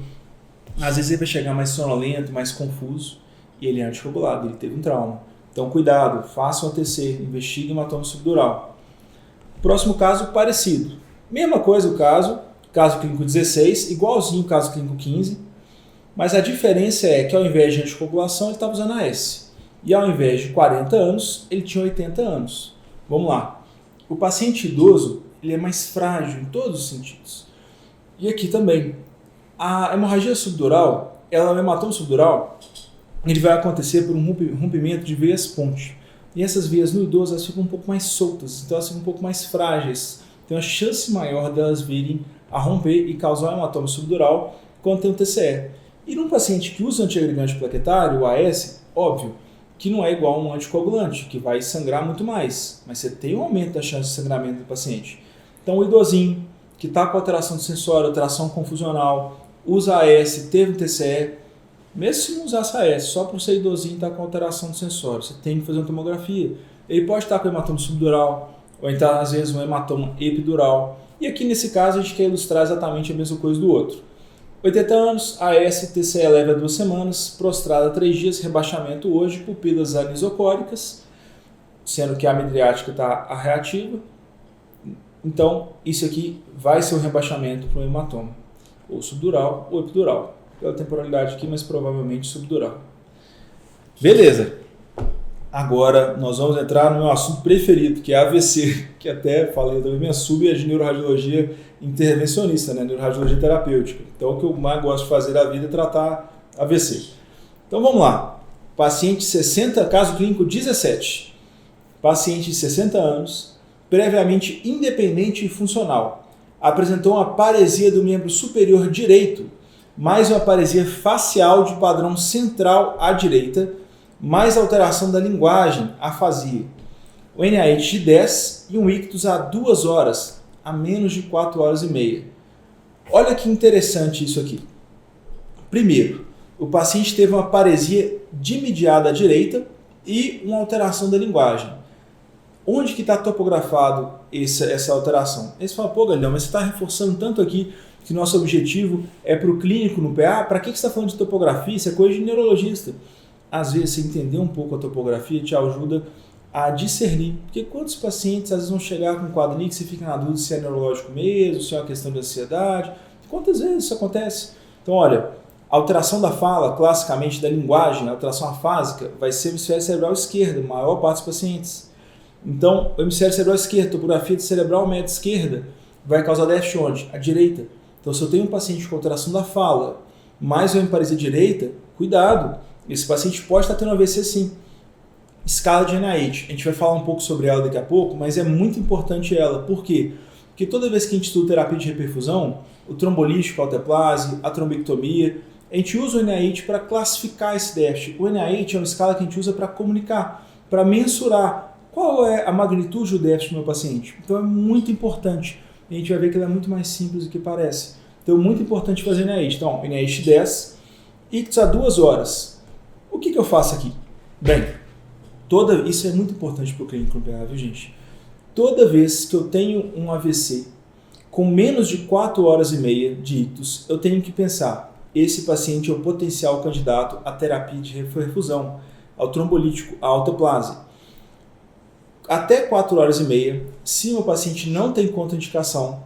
Às vezes ele vai chegar mais sonolento, mais confuso, e ele é anticoagulado, ele teve um trauma. Então, cuidado, faça um ATC, investigue hematoma subdural. Próximo caso, parecido. Mesma coisa o caso clínico 16, igualzinho o caso clínico 15, mas a diferença é que ao invés de anticoagulação, ele estava usando AS. E ao invés de 40 anos, ele tinha 80 anos. Vamos lá. O paciente idoso, ele é mais frágil em todos os sentidos. E aqui também. A hemorragia subdural, ela é um hematoma subdural, ele vai acontecer por um rompimento de veias ponte. E essas veias no idoso, elas ficam um pouco mais soltas, então elas ficam um pouco mais frágeis. Tem uma chance maior delas virem a romper e causar um hematoma subdural quando tem um TCE. E num paciente que usa antiagregante plaquetário, o AS, óbvio, que não é igual a um anticoagulante, que vai sangrar muito mais, mas você tem um aumento da chance de sangramento do paciente. Então o idosinho, que está com alteração do sensório, alteração confusional, usa AS, teve um TCE, mesmo se não usasse AS, só por ser idosinho e estar com alteração do sensório, você tem que fazer uma tomografia. Ele pode estar com hematoma subdural, ou então às vezes um hematoma epidural. E aqui nesse caso a gente quer ilustrar exatamente a mesma coisa do outro. 80 anos, AS, TCE leve há 2 semanas, prostrada há 3 dias, rebaixamento hoje, pupilas anisocóricas, sendo que a midriática está reativa. Então, isso aqui vai ser um rebaixamento para um hematoma, ou subdural ou epidural. Pela temporalidade aqui, mas provavelmente subdural. Beleza. Agora nós vamos entrar no meu assunto preferido, que é AVC, que até falei também, minha sub é de neuroradiologia intervencionista, né? Neuroradiologia terapêutica. Então o que eu mais gosto de fazer da vida é tratar AVC. Então vamos lá. Paciente 60, caso clínico 17. Paciente de 60 anos, previamente independente e funcional. Apresentou uma paresia do membro superior direito, mais uma paresia facial de padrão central à direita, mais alteração da linguagem, afasia. O NIH de 10 e um ictus a 2 horas, a menos de 4 horas e meia. Olha que interessante isso aqui. Primeiro, o paciente teve uma paresia dimediada à direita e uma alteração da linguagem. Onde que está topografado essa alteração? Aí você fala, pô, Galhão, mas você está reforçando tanto aqui que nosso objetivo é para o clínico no PA, para que você está falando de topografia? Isso é coisa de neurologista. Às vezes, você entender um pouco a topografia te ajuda a discernir. Porque quantos pacientes às vezes vão chegar com um quadro NIC e você fica na dúvida se é neurológico mesmo, se é uma questão de ansiedade. Quantas vezes isso acontece? Então, olha, a alteração da fala, classicamente da linguagem, a alteração afásica, vai ser o hemisfério cerebral esquerdo, a maior parte dos pacientes. Então, o hemisfério cerebral esquerdo, topografia de cerebral média esquerda, vai causar déficit onde? À direita. Então, se eu tenho um paciente com alteração da fala, mais uma paresia direita, cuidado. Esse paciente pode estar tendo AVC sim. Escala de NIH. A gente vai falar um pouco sobre ela daqui a pouco, mas é muito importante ela. Por quê? Porque toda vez que a gente estuda terapia de reperfusão, o trombolítico, a alteplase, a trombectomia, a gente usa o NIH para classificar esse déficit. O NIH é uma escala que a gente usa para comunicar, para mensurar qual é a magnitude do déficit do meu paciente. Então é muito importante. A gente vai ver que ela é muito mais simples do que parece. Então é muito importante fazer NIH. Então, NIH 10, ictus a 2 horas. O que eu faço aqui? Bem, isso é muito importante para o clínico nuclear, viu, gente? Toda vez que eu tenho um AVC com menos de 4 horas e meia de ictus, eu tenho que pensar, esse paciente é o potencial candidato à terapia de refusão, ao trombolítico, à alteplase. Até 4 horas e meia, se o paciente não tem contraindicação,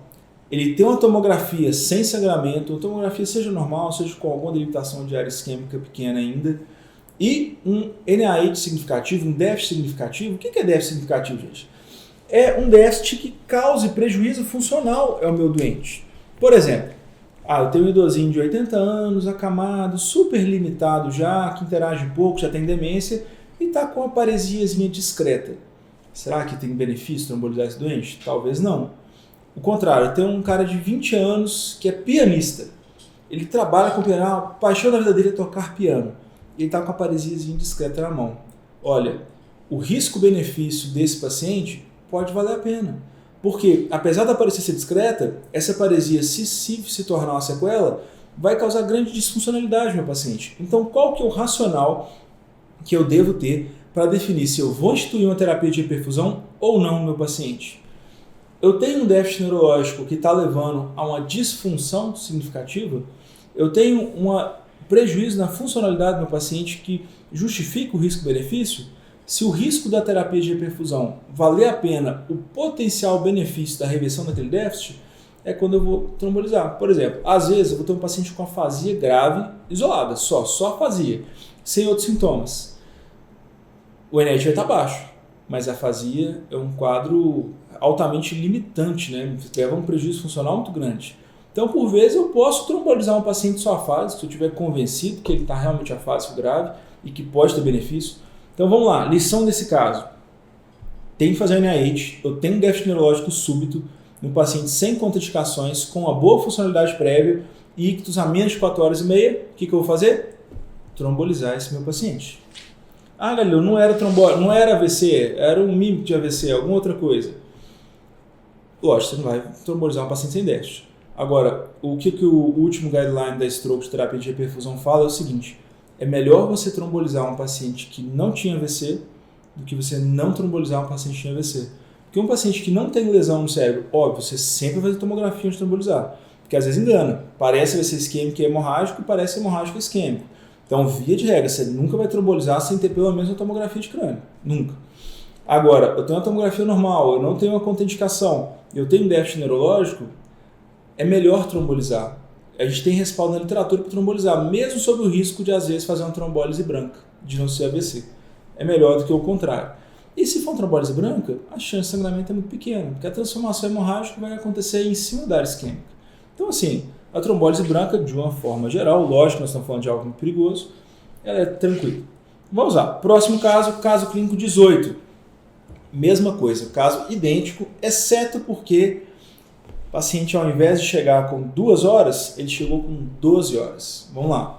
ele tem uma tomografia sem sangramento, uma tomografia seja normal, seja com alguma delimitação de área isquêmica pequena ainda, e um NIH significativo, um déficit significativo. O que é déficit significativo, gente? É um déficit que cause prejuízo funcional ao meu doente. Por exemplo, eu tenho um idosinho de 80 anos, acamado, super limitado já, que interage pouco, já tem demência, e está com uma paresiazinha discreta. Será que tem benefício trombolizar esse doente? Talvez não. O contrário, tem um cara de 20 anos que é pianista. Ele trabalha com piano, a paixão da vida dele é tocar piano. Ele está com a paresiazinha discreta na mão. Olha, o risco-benefício desse paciente pode valer a pena. Porque, apesar da paresia ser discreta, essa paresia, se tornar uma sequela, vai causar grande disfuncionalidade no meu paciente. Então, qual que é o racional que eu devo ter para definir se eu vou instituir uma terapia de reperfusão ou não no meu paciente? Eu tenho um déficit neurológico que está levando a uma disfunção significativa? Eu tenho um prejuízo na funcionalidade do meu paciente que justifica o risco-benefício? Se o risco da terapia de reperfusão valer a pena o potencial benefício da reversão daquele déficit, é quando eu vou trombolizar. Por exemplo, às vezes eu vou ter um paciente com afasia grave, isolada, só afasia, sem outros sintomas. O NIH vai estar baixo, mas a afasia é um quadro altamente limitante, né? Leva um prejuízo funcional muito grande. Então, por vezes, eu posso trombolizar um paciente só afásico, se eu estiver convencido que ele está realmente afásico grave e que pode ter benefício. Então, vamos lá. Lição desse caso. Tem que fazer o NIH, eu tenho um déficit neurológico súbito no paciente sem contraindicações, com uma boa funcionalidade prévia e ictus a menos de 4 horas e meia. O que eu vou fazer? Trombolizar esse meu paciente. Galileu, não era trombose, não era AVC, era um mímico de AVC, alguma outra coisa. Lógico, você não vai trombolizar um paciente sem déficit. Agora, o que o último guideline da stroke de terapia de reperfusão fala é o seguinte: é melhor você trombolizar um paciente que não tinha AVC do que você não trombolizar um paciente que tinha AVC. Porque um paciente que não tem lesão no cérebro, óbvio, você sempre vai fazer tomografia antes de trombolizar. Porque às vezes engana. Parece AVC isquêmico e hemorrágico e parece hemorrágico e isquêmico. Então, via de regra, você nunca vai trombolizar sem ter pelo menos uma tomografia de crânio. Nunca. Agora, eu tenho uma tomografia normal, eu não tenho uma contraindicação, eu tenho um déficit neurológico, é melhor trombolizar. A gente tem respaldo na literatura para trombolizar, mesmo sob o risco de, às vezes, fazer uma trombólise branca, de não ser AVC. É melhor do que o contrário. E se for uma trombólise branca, a chance de sangramento é muito pequena, porque a transformação hemorrágica vai acontecer em cima da área isquêmica. Então, assim, a trombólise branca, de uma forma geral, lógico, nós estamos falando de algo muito perigoso, ela é tranquila. Vamos lá. Próximo caso, caso clínico 18. Mesma coisa, caso idêntico, exceto porque o paciente, ao invés de chegar com 2 horas, ele chegou com 12 horas. Vamos lá.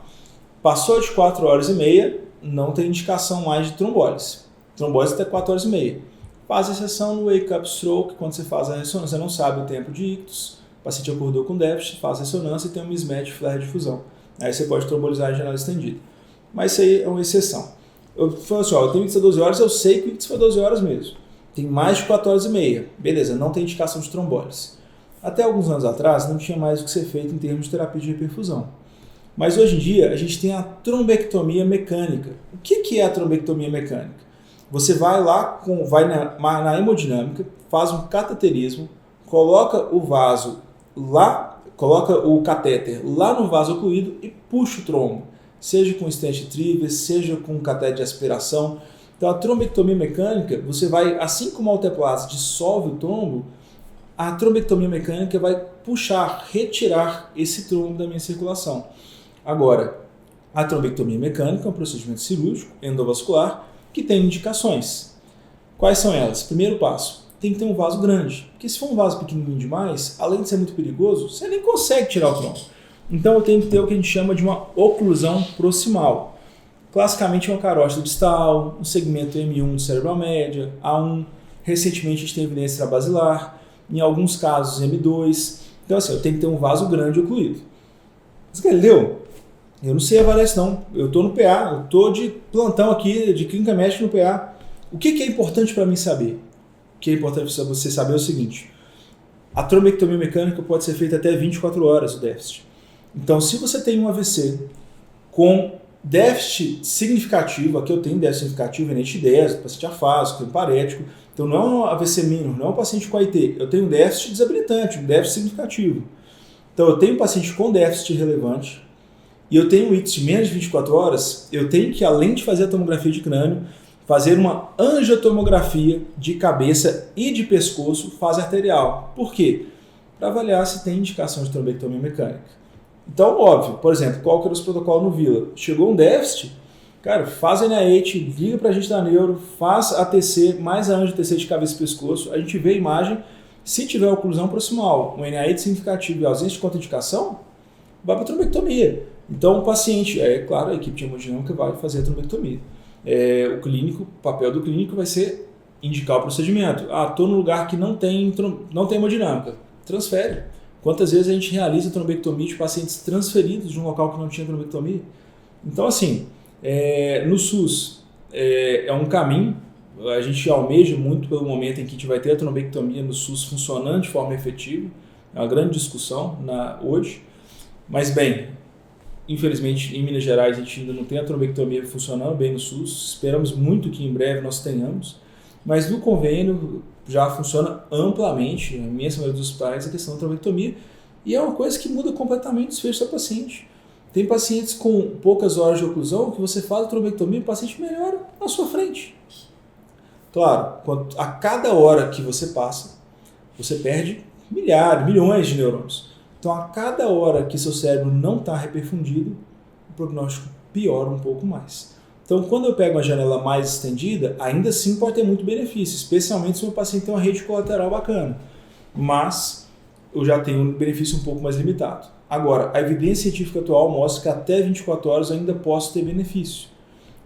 Passou de 4 horas e meia, não tem indicação mais de trombólise. Trombólise até 4 horas e meia. Faz exceção no wake-up stroke, quando você faz a ressonância, você não sabe o tempo de ictus, o paciente acordou com déficit, faz ressonância e tem um mismatch flare de difusão. Aí você pode trombolizar em janela estendida. Mas isso aí é uma exceção. Eu falo assim, eu tenho ictus a 12 horas, eu sei que o ictus foi 12 horas mesmo. Tem mais de 4 horas e meia. Beleza, não tem indicação de trombólise. Até alguns anos atrás não tinha mais o que ser feito em termos de terapia de reperfusão. Mas hoje em dia a gente tem a trombectomia mecânica. O que é a trombectomia mecânica? Você vai lá, vai na hemodinâmica, faz um cateterismo, coloca o vaso lá, coloca o catéter lá no vaso ocluído e puxa o trombo. Seja com stent trigger, seja com catéter de aspiração. Então a trombectomia mecânica, você vai, assim como a alteplase dissolve o trombo, a trombectomia mecânica vai puxar, retirar esse trombo da minha circulação. Agora, a trombectomia mecânica é um procedimento cirúrgico endovascular que tem indicações. Quais são elas? Primeiro passo, tem que ter um vaso grande, porque se for um vaso pequenininho demais, além de ser muito perigoso, você nem consegue tirar o trombo. Então eu tenho que ter o que a gente chama de uma oclusão proximal. Classicamente uma carótida distal, um segmento M1 de cerebral média, A1, recentemente a gente tem evidência basilar, em alguns casos M2. Então assim, eu tenho que ter um vaso grande ocluído. Mas Galileu, Eu não sei avaliar isso não. Eu estou no PA, eu estou de plantão aqui, de clínica médica no PA. O que é importante para mim saber? O que é importante para você saber é o seguinte. A trombectomia mecânica pode ser feita até 24 horas, o déficit. Então, se você tem um AVC com déficit significativo, aqui eu tenho déficit significativo em NT10, paciente afásico, parético, então não é um AVC mínimo, não é um paciente com AIT, eu tenho um déficit desabilitante, um déficit significativo. Então, eu tenho um paciente com déficit relevante, e eu tenho um ictus de menos de 24 horas, eu tenho que, além de fazer a tomografia de crânio, fazer uma angiotomografia de cabeça e de pescoço fase arterial. Por quê? Para avaliar se tem indicação de trombectomia mecânica. Então, óbvio, por exemplo, qual que era o protocolo no Vila? Chegou um déficit, cara, faz NIH, liga para a gente da neuro, faz ATC, mais a angio-TC de cabeça e pescoço, a gente vê a imagem, se tiver oclusão proximal, um NIH significativo e ausência de contraindicação, vai para a trombectomia. Então, o paciente, claro, a equipe de hemodinâmica vai fazer a trombectomia. O papel do clínico vai ser indicar o procedimento. Estou num lugar que não tem hemodinâmica. Transfere. Quantas vezes a gente realiza trombectomia de pacientes transferidos de um local que não tinha trombectomia? Então, assim, no SUS é um caminho. A gente almeja muito pelo momento em que a gente vai ter a trombectomia no SUS funcionando de forma efetiva. É uma grande discussão hoje. Mas, bem, infelizmente, em Minas Gerais, a gente ainda não tem a trombectomia funcionando bem no SUS. Esperamos muito que em breve nós tenhamos. Mas no convênio já funciona amplamente, na imensa maioria dos hospitais, a questão da trombectomia. E é uma coisa que muda completamente o desfecho do paciente. Tem pacientes com poucas horas de oclusão que você faz a trombectomia e o paciente melhora na sua frente. Claro, a cada hora que você passa, você perde milhões de neurônios. Então, a cada hora que seu cérebro não está reperfundido, o prognóstico piora um pouco mais. Então, quando eu pego uma janela mais estendida, ainda assim pode ter muito benefício, especialmente se o meu paciente tem uma rede colateral bacana. Mas eu já tenho um benefício um pouco mais limitado. Agora, a evidência científica atual mostra que até 24 horas eu ainda posso ter benefício.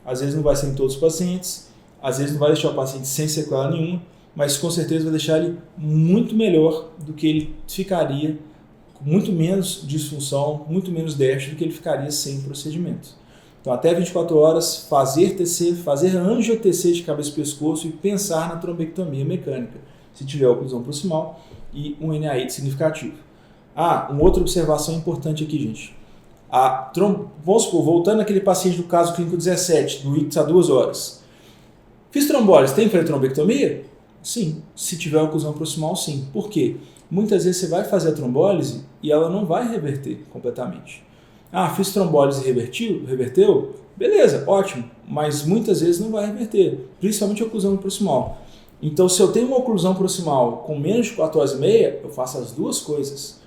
Às vezes não vai ser em todos os pacientes, às vezes não vai deixar o paciente sem sequela nenhuma, mas com certeza vai deixar ele muito melhor do que ele ficaria, com muito menos disfunção, muito menos déficit do que ele ficaria sem procedimento. Então, até 24 horas, fazer TC, fazer angio-TC de cabeça e pescoço e pensar na trombectomia mecânica, se tiver oclusão proximal e um NIH significativo. Uma outra observação importante aqui, gente. Vamos supor, voltando àquele paciente do caso clínico 17, do ictus a 2 horas. Fiz trombólise, tem que fazer trombectomia? Sim. Se tiver oclusão proximal, sim. Por quê? Muitas vezes você vai fazer a trombólise e ela não vai reverter completamente. Fiz trombólise e reverteu? Beleza, ótimo. Mas muitas vezes não vai reverter, principalmente a oclusão proximal. Então, se eu tenho uma oclusão proximal com menos de 4 horas e meia, eu faço as duas coisas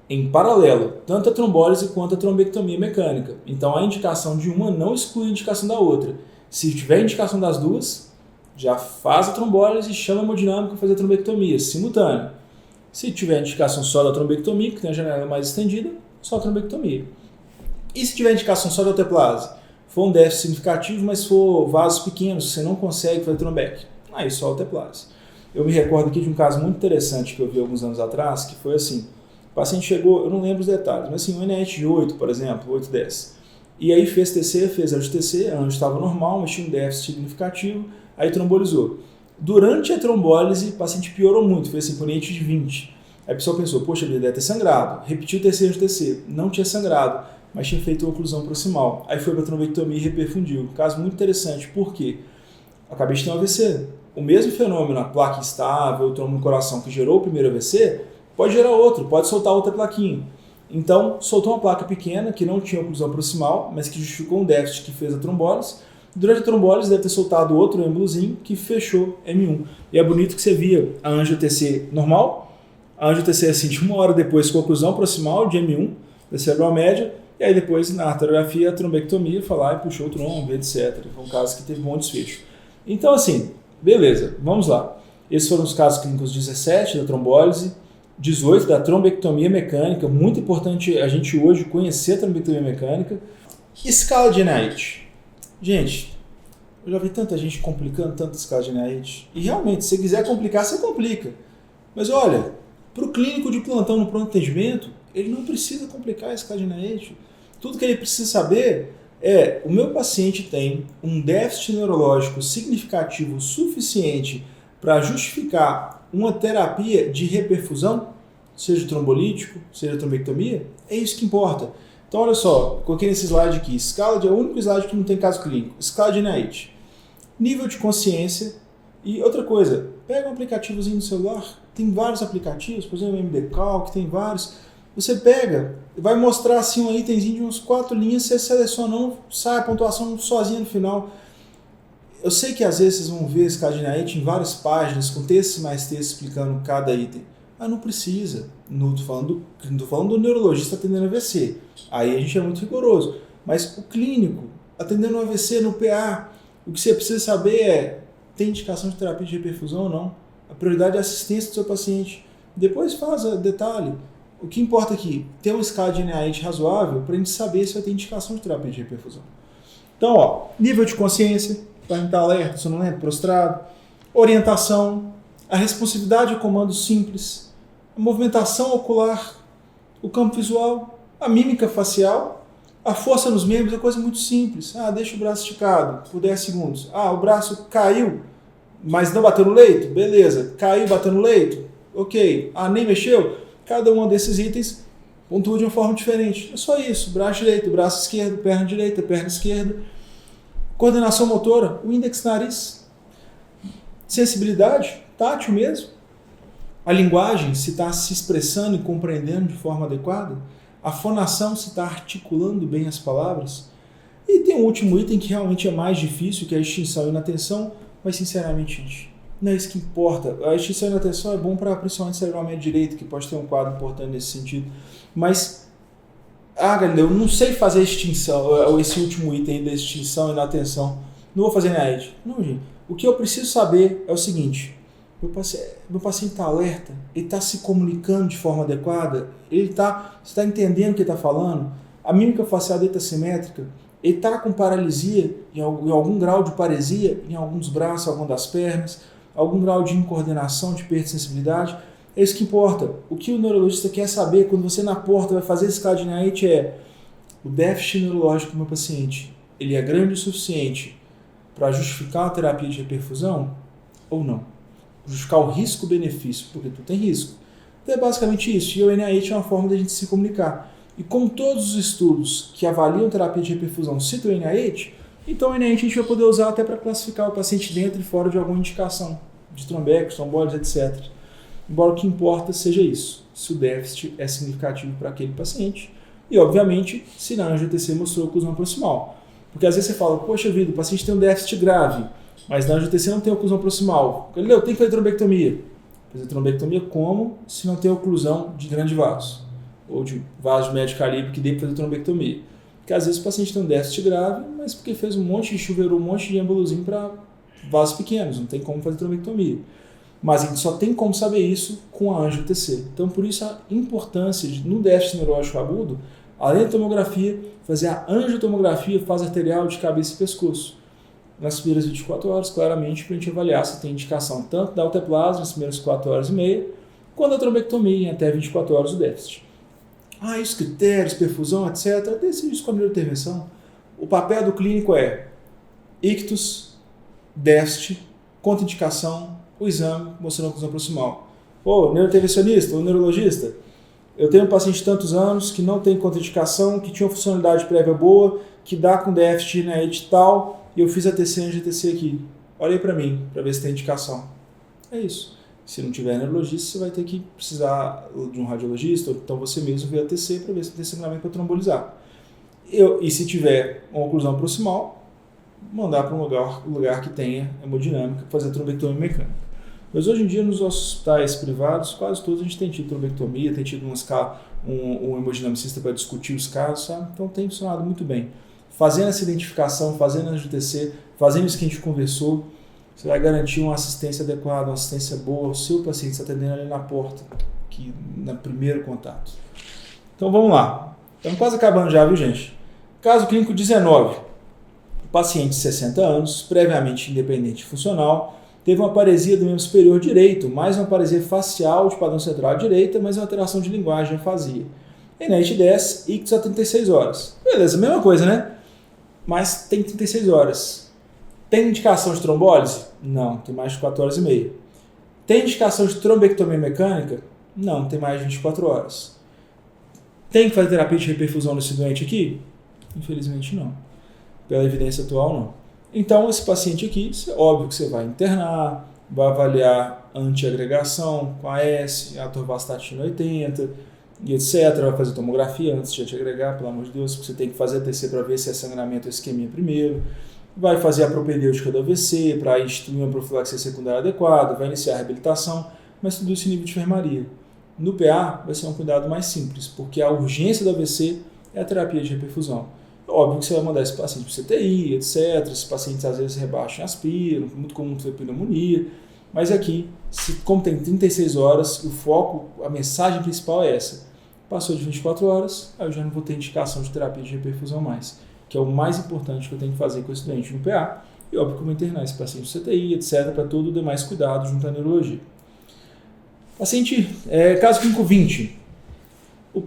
em paralelo, tanto a trombólise quanto a trombectomia mecânica. Então, a indicação de uma não exclui a indicação da outra. Se tiver indicação das duas, já faz a trombólise e chama a hemodinâmica para fazer a trombectomia simultânea. Se tiver indicação só da trombectomia, que tem a janela mais estendida, só a trombectomia. E se tiver indicação só da alteplase? For um déficit significativo, mas for vasos pequenos, você não consegue fazer trombec, aí só a alteplase. Eu me recordo aqui de um caso muito interessante que eu vi alguns anos atrás, que foi assim, o paciente chegou, eu não lembro os detalhes, mas assim, um NIH de 8, por exemplo, 8, 10. E aí fez TC, fez angio-TC, a angio estava normal, mas tinha um déficit significativo, aí trombolizou. Durante a trombólise, o paciente piorou muito, foi assim, por NIH de 20. Aí a pessoa pensou, poxa, ele deve ter sangrado. Repetiu o TC, angio-TC, não tinha sangrado, mas tinha feito uma oclusão proximal. Aí foi para a trombectomia e reperfundiu. Um caso muito interessante, por quê? Acabei de ter um AVC. O mesmo fenômeno, a placa instável, o trombo no coração que gerou o primeiro AVC, pode gerar outro, pode soltar outra plaquinha. Então, soltou uma placa pequena que não tinha oclusão proximal, mas que justificou um déficit que fez a trombólise. Durante a trombólise deve ter soltado outro êmbolozinho que fechou M1. E é bonito que você via a angio-TC normal, a angio-TC assim, de 1 hora depois com oclusão proximal de M1, da cerebral média, e aí depois na arteriografia a trombectomia foi lá e puxou o trombo, etc. Foi um caso que teve bom desfecho. Então assim, beleza, vamos lá. Esses foram os casos clínicos 17 da trombólise, 18 da trombectomia mecânica, muito importante a gente hoje conhecer a trombectomia mecânica. Escala de NIH. Gente, eu já vi tanta gente complicando tanta escala de NIH. E realmente, se você quiser complicar, você complica. Mas olha, para o clínico de plantão no pronto atendimento, ele não precisa complicar a escala de NIH. Tudo que ele precisa saber é: o meu paciente tem um déficit neurológico significativo suficiente para justificar uma terapia de reperfusão, seja trombolítico, seja trombectomia? É isso que importa. Então, olha só, coloquei nesse slide aqui, é o único slide que não tem caso clínico, escala de NIH. Nível de consciência e outra coisa, pega um aplicativozinho no celular, tem vários aplicativos, por exemplo, o MD Calc, tem vários. Você pega, vai mostrar assim um itemzinho de uns 4 linhas, você seleciona um, sai a pontuação sozinha no final. Eu sei que às vezes vocês vão ver escala de NIH em várias páginas, com textos e mais textos explicando cada item. Mas não precisa. Não estou falando do neurologista atendendo AVC. Aí a gente é muito rigoroso. Mas o clínico, atendendo AVC no PA, o que você precisa saber é: tem indicação de terapia de reperfusão ou não? A prioridade é a assistência do seu paciente. Depois faz o detalhe. O que importa aqui, ter uma escala de NIH razoável para a gente saber se vai ter indicação de terapia de reperfusão. Então, ó, nível de consciência, para a gente estar alerta, se não lembra, prostrado, orientação, a responsividade a comandos simples, a movimentação ocular, o campo visual, a mímica facial, a força nos membros é coisa muito simples. Deixa o braço esticado por 10 segundos. O braço caiu, mas não bateu no leito? Beleza. Caiu, bateu no leito? Ok. Nem mexeu? Cada um desses itens pontua de uma forma diferente. É só isso. Braço direito, braço esquerdo, perna direita, perna esquerda. Coordenação motora, o índex nariz. Sensibilidade, tátil mesmo. A linguagem, se está se expressando e compreendendo de forma adequada. A fonação, se está articulando bem as palavras. E tem um último item que realmente é mais difícil, que é a extinção e inatenção, mas sinceramente, gente, não é isso que importa. A extinção e inatenção é bom para principalmente cerebral direito, que pode ter um quadro importante nesse sentido. Mas, Galileu, eu não sei fazer extinção, esse último item da extinção e inatenção. Não vou fazer NIH. Não, gente. O que eu preciso saber é o seguinte: meu paciente está alerta, ele está se comunicando de forma adequada, você está entendendo o que ele está falando, a mímica facial dele está simétrica, ele está com paralisia, em algum grau de paresia, em alguns braços, algumas das pernas, algum grau de incoordenação, de perda de sensibilidade. É isso que importa. O que o neurologista quer saber quando você na porta vai fazer esse escala de NIH é: o déficit neurológico do meu paciente, ele é grande o suficiente para justificar a terapia de reperfusão ou não? Justificar o risco-benefício, porque tu tem risco. Então é basicamente isso. E o NIH é uma forma de a gente se comunicar. E como todos os estudos que avaliam terapia de reperfusão citam o NIH, então o NIH a gente vai poder usar até para classificar o paciente dentro e fora de alguma indicação, de trombecos, trombólides, etc. Embora o que importa seja isso, se o déficit é significativo para aquele paciente. E, obviamente, se na ANGIO-TC mostrou oclusão proximal. Porque às vezes você fala: poxa vida, o paciente tem um déficit grave, mas na ANGIO-TC não tem oclusão proximal. Ele tem que fazer trombectomia. Fazer trombectomia como se não tem oclusão de grande vaso, ou de vaso de médio calibre que dê para fazer trombectomia. Porque às vezes o paciente tem um déficit grave, mas porque fez um monte de chuveiro, um monte de embolozinho para vasos pequenos, não tem como fazer trombectomia. Mas a gente só tem como saber isso com a ANGIO-TC. Então, por isso a importância de, no déficit neurológico agudo, além da tomografia, fazer a angiotomografia fase arterial de cabeça e pescoço. Nas primeiras 24 horas, claramente, para a gente avaliar se tem indicação tanto da alteplase nas primeiras 4 horas e meia, quanto da trombectomia em até 24 horas do déficit. E os critérios, perfusão, etc., decide isso com a primeira intervenção. O papel do clínico é ictus, déficit, contraindicação, o exame mostrando a oclusão proximal. Neurointervencionista ou neurologista, eu tenho um paciente de tantos anos que não tem contraindicação, que tinha uma funcionalidade prévia boa, que dá com déficit na ED tal, e eu fiz a TC e a GTC aqui. Olha aí para mim, para ver se tem indicação. É isso. Se não tiver neurologista, você vai ter que precisar de um radiologista, ou então você mesmo ver a TC para ver se tem sangramento para trombolizar. E se tiver uma oclusão proximal, mandar para um lugar que tenha hemodinâmica, fazer trombectomia mecânica. Mas hoje em dia, nos hospitais privados, quase todos a gente tem tido trombectomia, tem tido um hemodinamicista para discutir os casos, sabe? Então tem funcionado muito bem. Fazendo essa identificação, fazendo a GTC, fazendo isso que a gente conversou, você vai garantir uma assistência adequada, uma assistência boa ao seu paciente, se atendendo ali na porta, no primeiro contato. Então vamos lá. Estamos quase acabando já, viu, gente? Caso clínico 19. Paciente de 60 anos, previamente independente funcional, teve uma paresia do membro superior direito, mais uma paresia facial de padrão central à direita, mas uma alteração de linguagem, afasia. ENERT 10, ictus a 36 horas. Beleza, mesma coisa, né? Mas tem 36 horas. Tem indicação de trombólise? Não, tem mais de 4 horas e meia. Tem indicação de trombectomia mecânica? Não, tem mais de 24 horas. Tem que fazer terapia de reperfusão nesse doente aqui? Infelizmente não. Pela evidência atual, não. Então, esse paciente aqui, óbvio que você vai internar, vai avaliar antiagregação com AS, atorvastatina 80 e etc. Vai fazer tomografia antes de antiagregar, pelo amor de Deus, porque você tem que fazer a TC para ver se é sangramento ou isquemia primeiro. Vai fazer a propedêutica do AVC para instituir uma profilaxia secundária adequada, vai iniciar a reabilitação, mas tudo isso em nível de enfermaria. No PA vai ser um cuidado mais simples, porque a urgência do AVC é a terapia de reperfusão. Óbvio que você vai mandar esse paciente para o CTI, etc. Esses pacientes às vezes rebaixam aspira, muito comum ter pneumonia, mas aqui, como tem 36 horas, o foco, a mensagem principal é essa. Passou de 24 horas, aí eu já não vou ter indicação de terapia de reperfusão mais, que é o mais importante que eu tenho que fazer com esse doente no PA, e óbvio que eu vou internar esse paciente no CTI, etc., para todo o demais cuidado junto à neurologia. Paciente, caso clínico 20.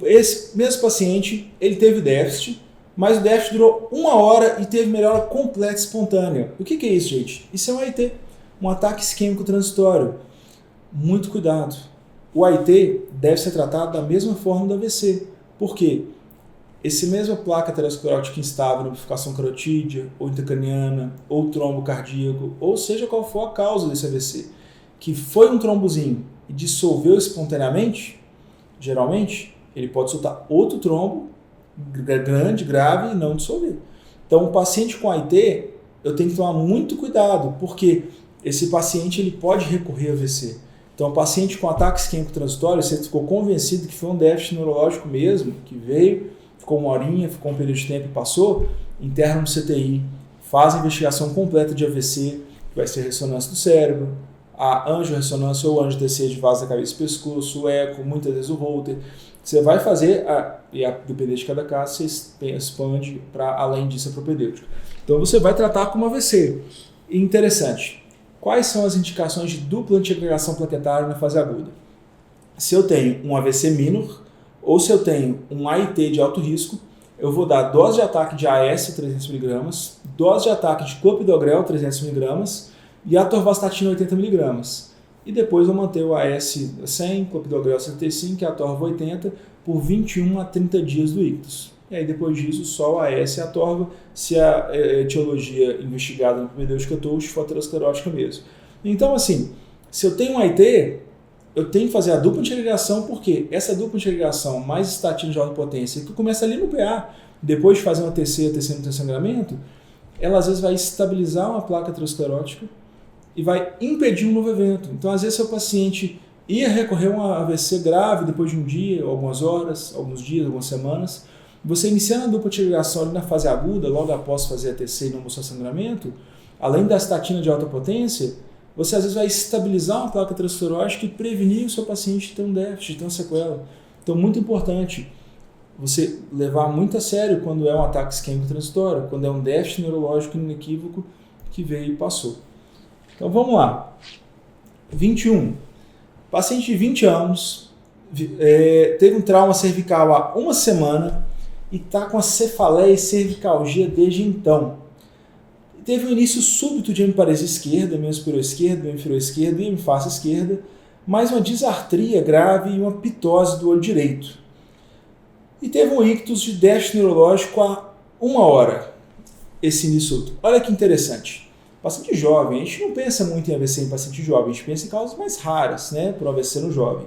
Esse mesmo paciente, ele teve déficit, mas o déficit durou 1 hora e teve melhora completa e espontânea. O que é isso, gente? Isso é um AIT, um ataque isquêmico transitório. Muito cuidado. O AIT deve ser tratado da mesma forma do AVC. Por quê? Esse mesma placa aterosclerótica instável, amplificação carotídea, ou intracraniana, ou trombo cardíaco, ou seja qual for a causa desse AVC, que foi um trombozinho e dissolveu espontaneamente, geralmente, ele pode soltar outro trombo grande, grave e não dissolver. Então, o paciente com AIT, eu tenho que tomar muito cuidado, porque esse paciente ele pode recorrer a AVC. Então, o paciente com ataque isquêmico transitório, você ficou convencido que foi um déficit neurológico mesmo, que veio, ficou 1 horinha, ficou um período de tempo e passou, interna no CTI, faz a investigação completa de AVC, que vai ser ressonância do cérebro, a angiorressonância ou angio-TC de vaso da cabeça e pescoço, o eco, muitas vezes o Holter. Você vai fazer, e a depender de cada caso, você expande para além disso a propedêutica. Então você vai tratar como AVC. E interessante, quais são as indicações de dupla antiagregação plaquetária na fase aguda? Se eu tenho um AVC minor, ou se eu tenho um AIT de alto risco, eu vou dar dose de ataque de AS 300mg, dose de ataque de clopidogrel 300mg e atorvastatina 80mg. E depois eu manter o AS 100, clopidogrel 75 e a atorva 80 por 21 a 30 dias do ictus. E aí depois disso só o AS e a atorva, se a etiologia investigada na propedêutica TOUCH for aterosclerótica mesmo. Então assim, se eu tenho um AIT, eu tenho que fazer a dupla antiagregação, porque essa dupla antiagregação mais estatina de alta potência, que começa ali no PA, depois de fazer uma TC, a TC não tem sangramento, ela às vezes vai estabilizar uma placa aterosclerótica e vai impedir um novo evento. Então, às vezes, seu paciente ia recorrer a um AVC grave depois de um dia, algumas horas, alguns dias, algumas semanas. Você iniciando a dupla antiagregação ali na fase aguda, logo após fazer a TC e não mostrar sangramento, além da estatina de alta potência, você às vezes vai estabilizar uma placa aterosclerótica e prevenir o seu paciente de ter um déficit, de ter uma sequela. Então, muito importante você levar muito a sério quando é um ataque isquêmico transitório, quando é um déficit neurológico inequívoco que veio e passou. Então vamos lá. 21. Paciente de 20 anos, teve um trauma cervical há 1 semana e está com a cefaleia e cervicalgia desde então. Teve um início súbito de hemiparesia esquerda, hemispiro esquerdo, hemisfério esquerdo e hemiface esquerda, mais uma disartria grave e uma pitose do olho direito. E teve um ictus de déficit neurológico há 1 hora, esse início súbito. Olha que interessante. Paciente jovem, a gente não pensa muito em AVC em paciente jovem, a gente pensa em causas mais raras, né, por AVC no jovem.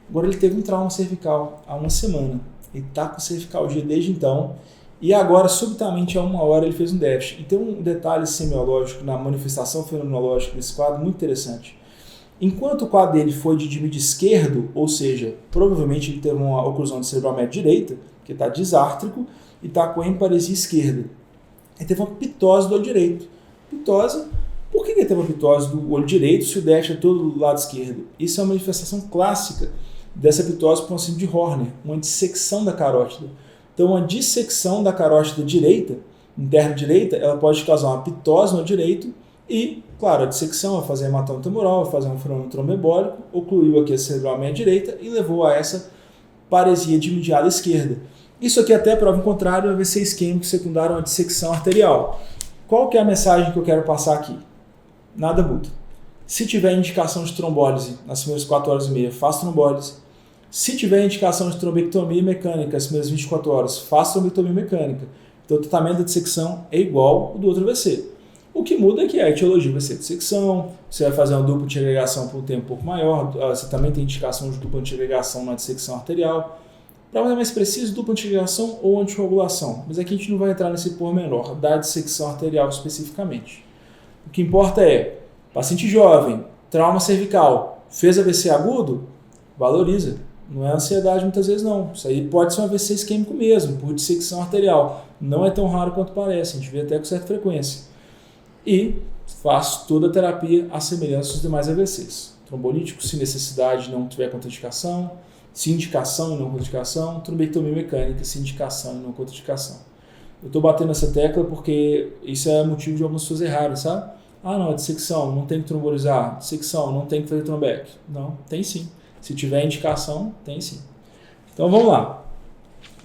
Agora ele teve um trauma cervical há 1 semana, ele está com cervicalgia desde então, e agora, subitamente, há 1 hora ele fez um déficit. E tem um detalhe semiológico na manifestação fenomenológica desse quadro muito interessante. Enquanto o quadro dele foi de dimide esquerdo, ou seja, provavelmente ele teve uma oclusão de cerebral média direita, que está disártrico, e está com hemiparesia esquerda. Ele teve uma pitose do olho direito. Pitose, por que ele teve uma pitose do olho direito se o déficit é todo do lado esquerdo? Isso é uma manifestação clássica dessa pitose por um síndrome de Horner, uma dissecção da carótida. Então, uma dissecção da carótida direita, interna direita, ela pode causar uma pitose no direito e, claro, a dissecção vai fazer hematoma tumoral, vai fazer um fenômeno trombembólico, ocluiu aqui a cerebral média direita e levou a essa paresia de mediada esquerda. Isso aqui até prova o contrário, é AVC isquêmico secundário a uma dissecção arterial. Qual que é a mensagem que eu quero passar aqui? Nada muda. Se tiver indicação de trombólise nas primeiras 4 horas e meia, faça trombólise. Se tiver indicação de trombectomia mecânica nas primeiras 24 horas, faça trombectomia mecânica. Então o tratamento da dissecção é igual ao do outro AVC. O que muda é que a etiologia vai ser dissecção, você vai fazer uma dupla antiagregação por um tempo um pouco maior, você também tem indicação de dupla antiagregação na dissecção arterial. Para ser mais preciso, dupla antiagregação ou anticoagulação. Mas aqui a gente não vai entrar nesse pormenor da dissecção arterial especificamente. O que importa é, paciente jovem, trauma cervical, fez AVC agudo, valoriza. Não é ansiedade muitas vezes não. Isso aí pode ser um AVC isquêmico mesmo, por dissecção arterial. Não é tão raro quanto parece, a gente vê até com certa frequência. E faço toda a terapia à semelhança dos demais AVCs. Trombolítico, se necessidade não tiver contraindicação, se indicação e não contraindicação, trombectomia mecânica, se indicação e não contraindicação. Eu estou batendo nessa tecla porque isso é motivo de algumas pessoas errarem, sabe? Ah, não, é dissecção, não tem que trombolizar. Dissecção, não tem que fazer trombec. Não, tem sim. Se tiver indicação, tem sim. Então vamos lá.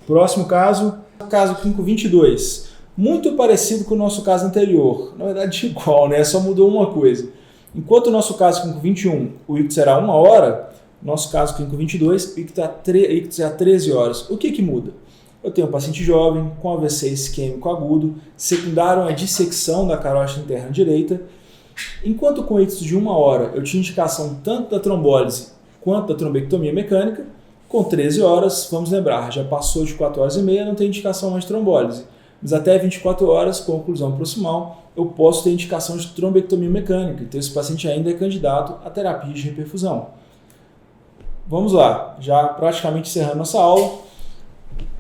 Próximo caso, caso clínico 22. Muito parecido com o nosso caso anterior. Na verdade, igual, né? Só mudou uma coisa. Enquanto o nosso caso clínico 21, o ictus era 1 hora, nosso caso clínico 22, o ictus é a 13 horas. O que muda? Eu tenho um paciente jovem com AVC isquêmico agudo, secundário a dissecção da carótida interna direita. Enquanto com ictus de 1 hora eu tinha indicação tanto da trombólise quanto da trombectomia mecânica, com 13 horas, vamos lembrar, já passou de 4 horas e meia, não tem indicação mais de trombólise. Mas até 24 horas, com oclusão proximal, eu posso ter indicação de trombectomia mecânica, então esse paciente ainda é candidato a terapia de reperfusão. Vamos lá, já praticamente encerrando nossa aula.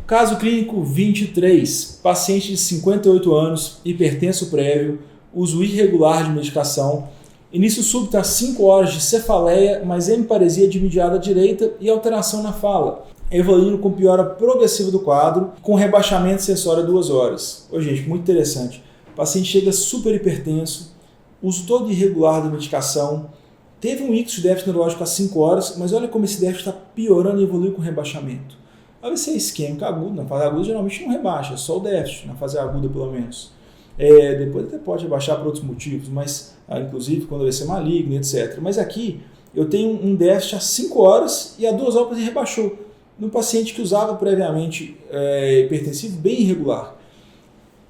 Caso clínico 23, paciente de 58 anos, hipertenso prévio, uso irregular de medicação, início súbito a 5 horas de cefaleia, mais hemiparesia de mediada direita e alteração na fala, evoluindo com piora progressiva do quadro, com rebaixamento sensório a 2 horas. Ô, gente, muito interessante. O paciente chega super hipertenso, uso todo irregular da medicação, teve um ictus de déficit neurológico a 5 horas, mas olha como esse déficit está piorando e evoluiu com rebaixamento. AVC isquêmico agudo, na fase aguda geralmente não rebaixa, é só o déficit, na fase aguda pelo menos. Depois até pode rebaixar por outros motivos, mas inclusive quando vai ser maligno, etc. Mas aqui eu tenho um déficit a 5 horas e a 2 horas ele rebaixou. Num paciente que usava previamente hipertensivo bem irregular.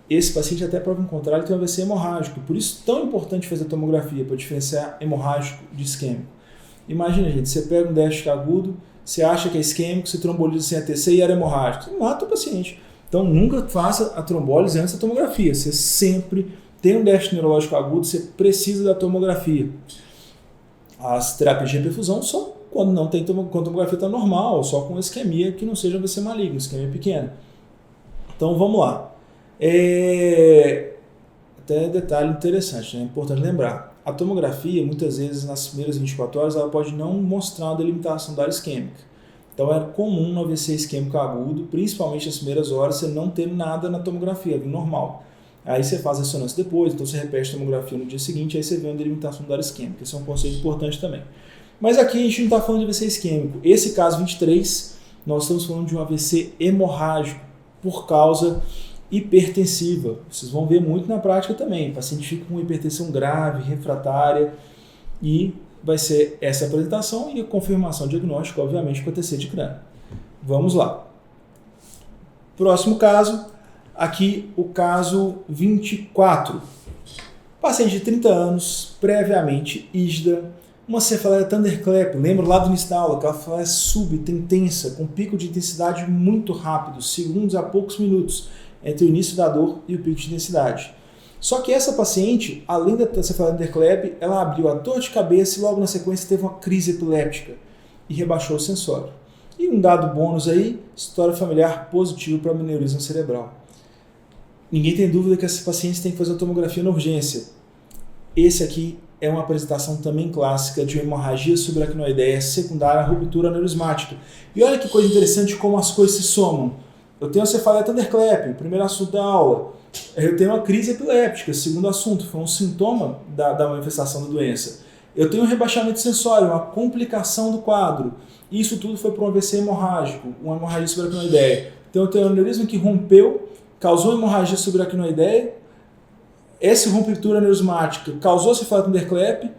Esse paciente até prova o contrário tem um AVC hemorrágico, por isso tão importante fazer tomografia para diferenciar hemorrágico de isquêmico. Imagina, gente, você pega um déficit agudo, você acha que é isquêmico, você tromboliza sem ATC e era hemorrágico, você mata o paciente. Então nunca faça a trombólise antes da tomografia, você sempre tem um déficit neurológico agudo, você precisa da tomografia. As terapias de reperfusão são quando não tem quando a tomografia está normal, só com isquemia que não seja AVC maligno, isquemia pequena. Então vamos lá. Até detalhe interessante, né? É importante lembrar. A tomografia, muitas vezes, nas primeiras 24 horas, ela pode não mostrar uma delimitação da área isquêmica. Então é comum no AVC isquêmico agudo, principalmente nas primeiras horas, você não ter nada na tomografia, normal. Aí você faz a ressonância depois, então você repete a tomografia no dia seguinte, aí você vê uma delimitação da área isquêmica. Esse é um conceito importante também. Mas aqui a gente não está falando de AVC isquêmico. Esse caso 23, nós estamos falando de um AVC hemorrágico por causa hipertensiva. Vocês vão ver muito na prática também. O paciente fica com hipertensão grave, refratária, e vai ser essa apresentação e a confirmação diagnóstica, obviamente, com a TC de crânio. Vamos lá. Próximo caso, aqui o caso 24. Paciente de 30 anos, previamente ígida, uma cefaleia thunderclap, lembra lá do início da aula, aquela cefaleia súbita, intensa, com pico de intensidade muito rápido, segundos a poucos minutos, entre o início da dor e o pico de intensidade. Só que essa paciente, além da cefaleia thunderclap, ela abriu a dor de cabeça e logo na sequência teve uma crise epiléptica e rebaixou o sensório. E um dado bônus aí, história familiar positiva para aneurisma cerebral. Ninguém tem dúvida que esses pacientes têm que fazer a tomografia na urgência. Esse aqui é uma apresentação também clássica de uma hemorragia subaracnoideia secundária à ruptura aneurismática. E olha que coisa interessante como as coisas se somam. Eu tenho a cefaleia thunderclap, primeiro assunto da aula. Eu tenho uma crise epiléptica, segundo assunto, foi um sintoma da manifestação da doença. Eu tenho um rebaixamento sensório, uma complicação do quadro. Isso tudo foi para um AVC hemorrágico, uma hemorragia subaracnoideia. Então eu tenho um aneurisma que rompeu, causou hemorragia subaracnoideia, essa ruptura aneurismática causou cefaleia thunderclap,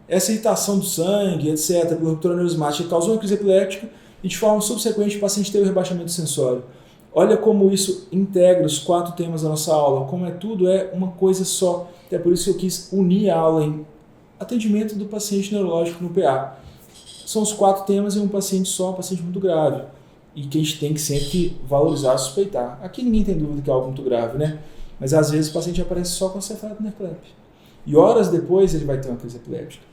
essa irritação do sangue, etc., pela ruptura aneurismática causou uma crise epilética e de forma subsequente o paciente teve rebaixamento sensório. Olha como isso integra os 4 temas da nossa aula, como tudo é uma coisa só. É por isso que eu quis unir a aula em atendimento do paciente neurológico no PA. São os 4 temas em um paciente só, um paciente muito grave. E que a gente tem que sempre valorizar e suspeitar. Aqui ninguém tem dúvida que é algo muito grave, né? Mas às vezes o paciente aparece só com cefaleia thunderclap. E horas depois ele vai ter uma crise epiléptica.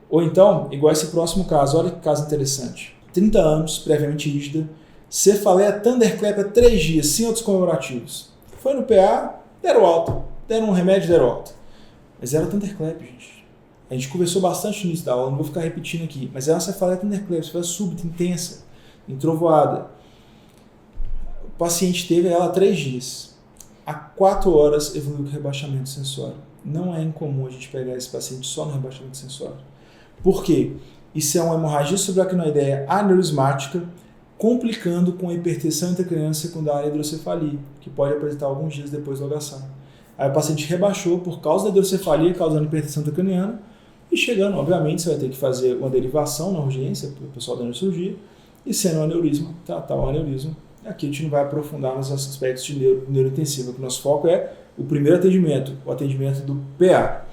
Ou então, igual esse próximo caso, olha que caso interessante. 30 anos, previamente rígida, cefaleia thunderclap há 3 dias, sem outros comemorativos. Foi no PA, deram alta. Deram um remédio, deram alta. Mas era thunderclap, gente. A gente conversou bastante no início da aula, não vou ficar repetindo aqui. Mas era uma cefaleia thunderclap, cefaleia súbita, intensa, entrovoada. O paciente teve ela há 3 dias. Há 4 horas evoluiu com rebaixamento sensório. Não é incomum a gente pegar esse paciente só no rebaixamento sensório. Por quê? Isso é uma hemorragia subaracnoideia aneurismática, complicando com a hipertensão intracraniana secundária e hidrocefalia, que pode apresentar alguns dias depois do HSA. Aí o paciente rebaixou por causa da hidrocefalia, causando hipertensão intracraniana, e chegando, obviamente, você vai ter que fazer uma derivação na urgência para o pessoal da neurocirurgia, e sendo um aneurisma, tratar o aneurisma. Aqui a gente não vai aprofundar nos aspectos de neurointensiva, que o nosso foco é o primeiro atendimento, o atendimento do PA.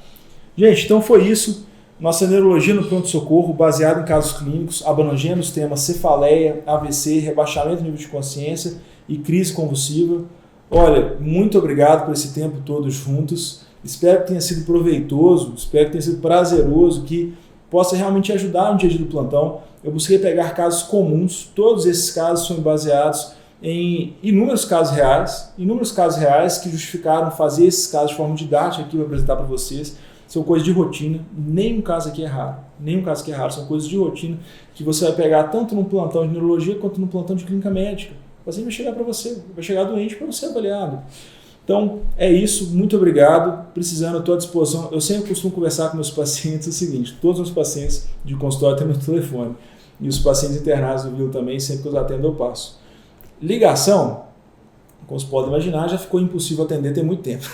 Gente, então foi isso. Nossa neurologia no pronto-socorro, baseada em casos clínicos, abrangendo os temas cefaleia, AVC, rebaixamento do nível de consciência e crise convulsiva. Olha, muito obrigado por esse tempo todo juntos. Espero que tenha sido proveitoso, espero que tenha sido prazeroso, que possa realmente ajudar no dia a dia do plantão. Eu busquei pegar casos comuns, todos esses casos são baseados em inúmeros casos reais que justificaram fazer esses casos de forma didática aqui para apresentar para vocês. São coisas de rotina, nenhum caso aqui é raro, são coisas de rotina que você vai pegar tanto no plantão de neurologia quanto no plantão de clínica médica. O paciente vai chegar para você, vai chegar doente para você avaliado. Então, é isso, muito obrigado. Precisando, eu estou à disposição. Eu sempre costumo conversar com meus pacientes o seguinte, todos os pacientes de consultório têm meu telefone, e os pacientes internados do Vila também, sempre que eu atendo eu passo. Ligação, como vocês podem imaginar, já ficou impossível atender tem muito tempo.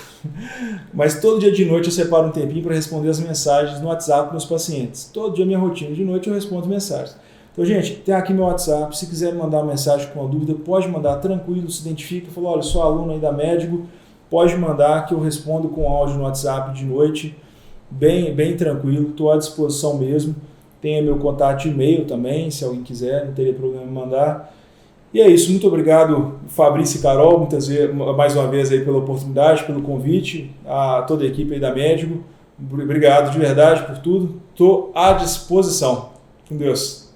Mas todo dia de noite eu separo um tempinho para responder as mensagens no WhatsApp dos meus pacientes. Todo dia minha rotina de noite eu respondo mensagens. Então, gente, tem aqui meu WhatsApp. Se quiser mandar uma mensagem com uma dúvida, pode mandar tranquilo, se identifica. Fala, olha, sou aluno aí da Médico, pode mandar que eu respondo com áudio no WhatsApp de noite. Bem tranquilo, estou à disposição mesmo. Tem meu contato de e-mail também, se alguém quiser, não teria problema em mandar. E é isso, muito obrigado Fabrício e Carol, mais uma vez aí pela oportunidade, pelo convite, a toda a equipe aí da Médico. Obrigado de verdade por tudo, estou à disposição. Com Deus.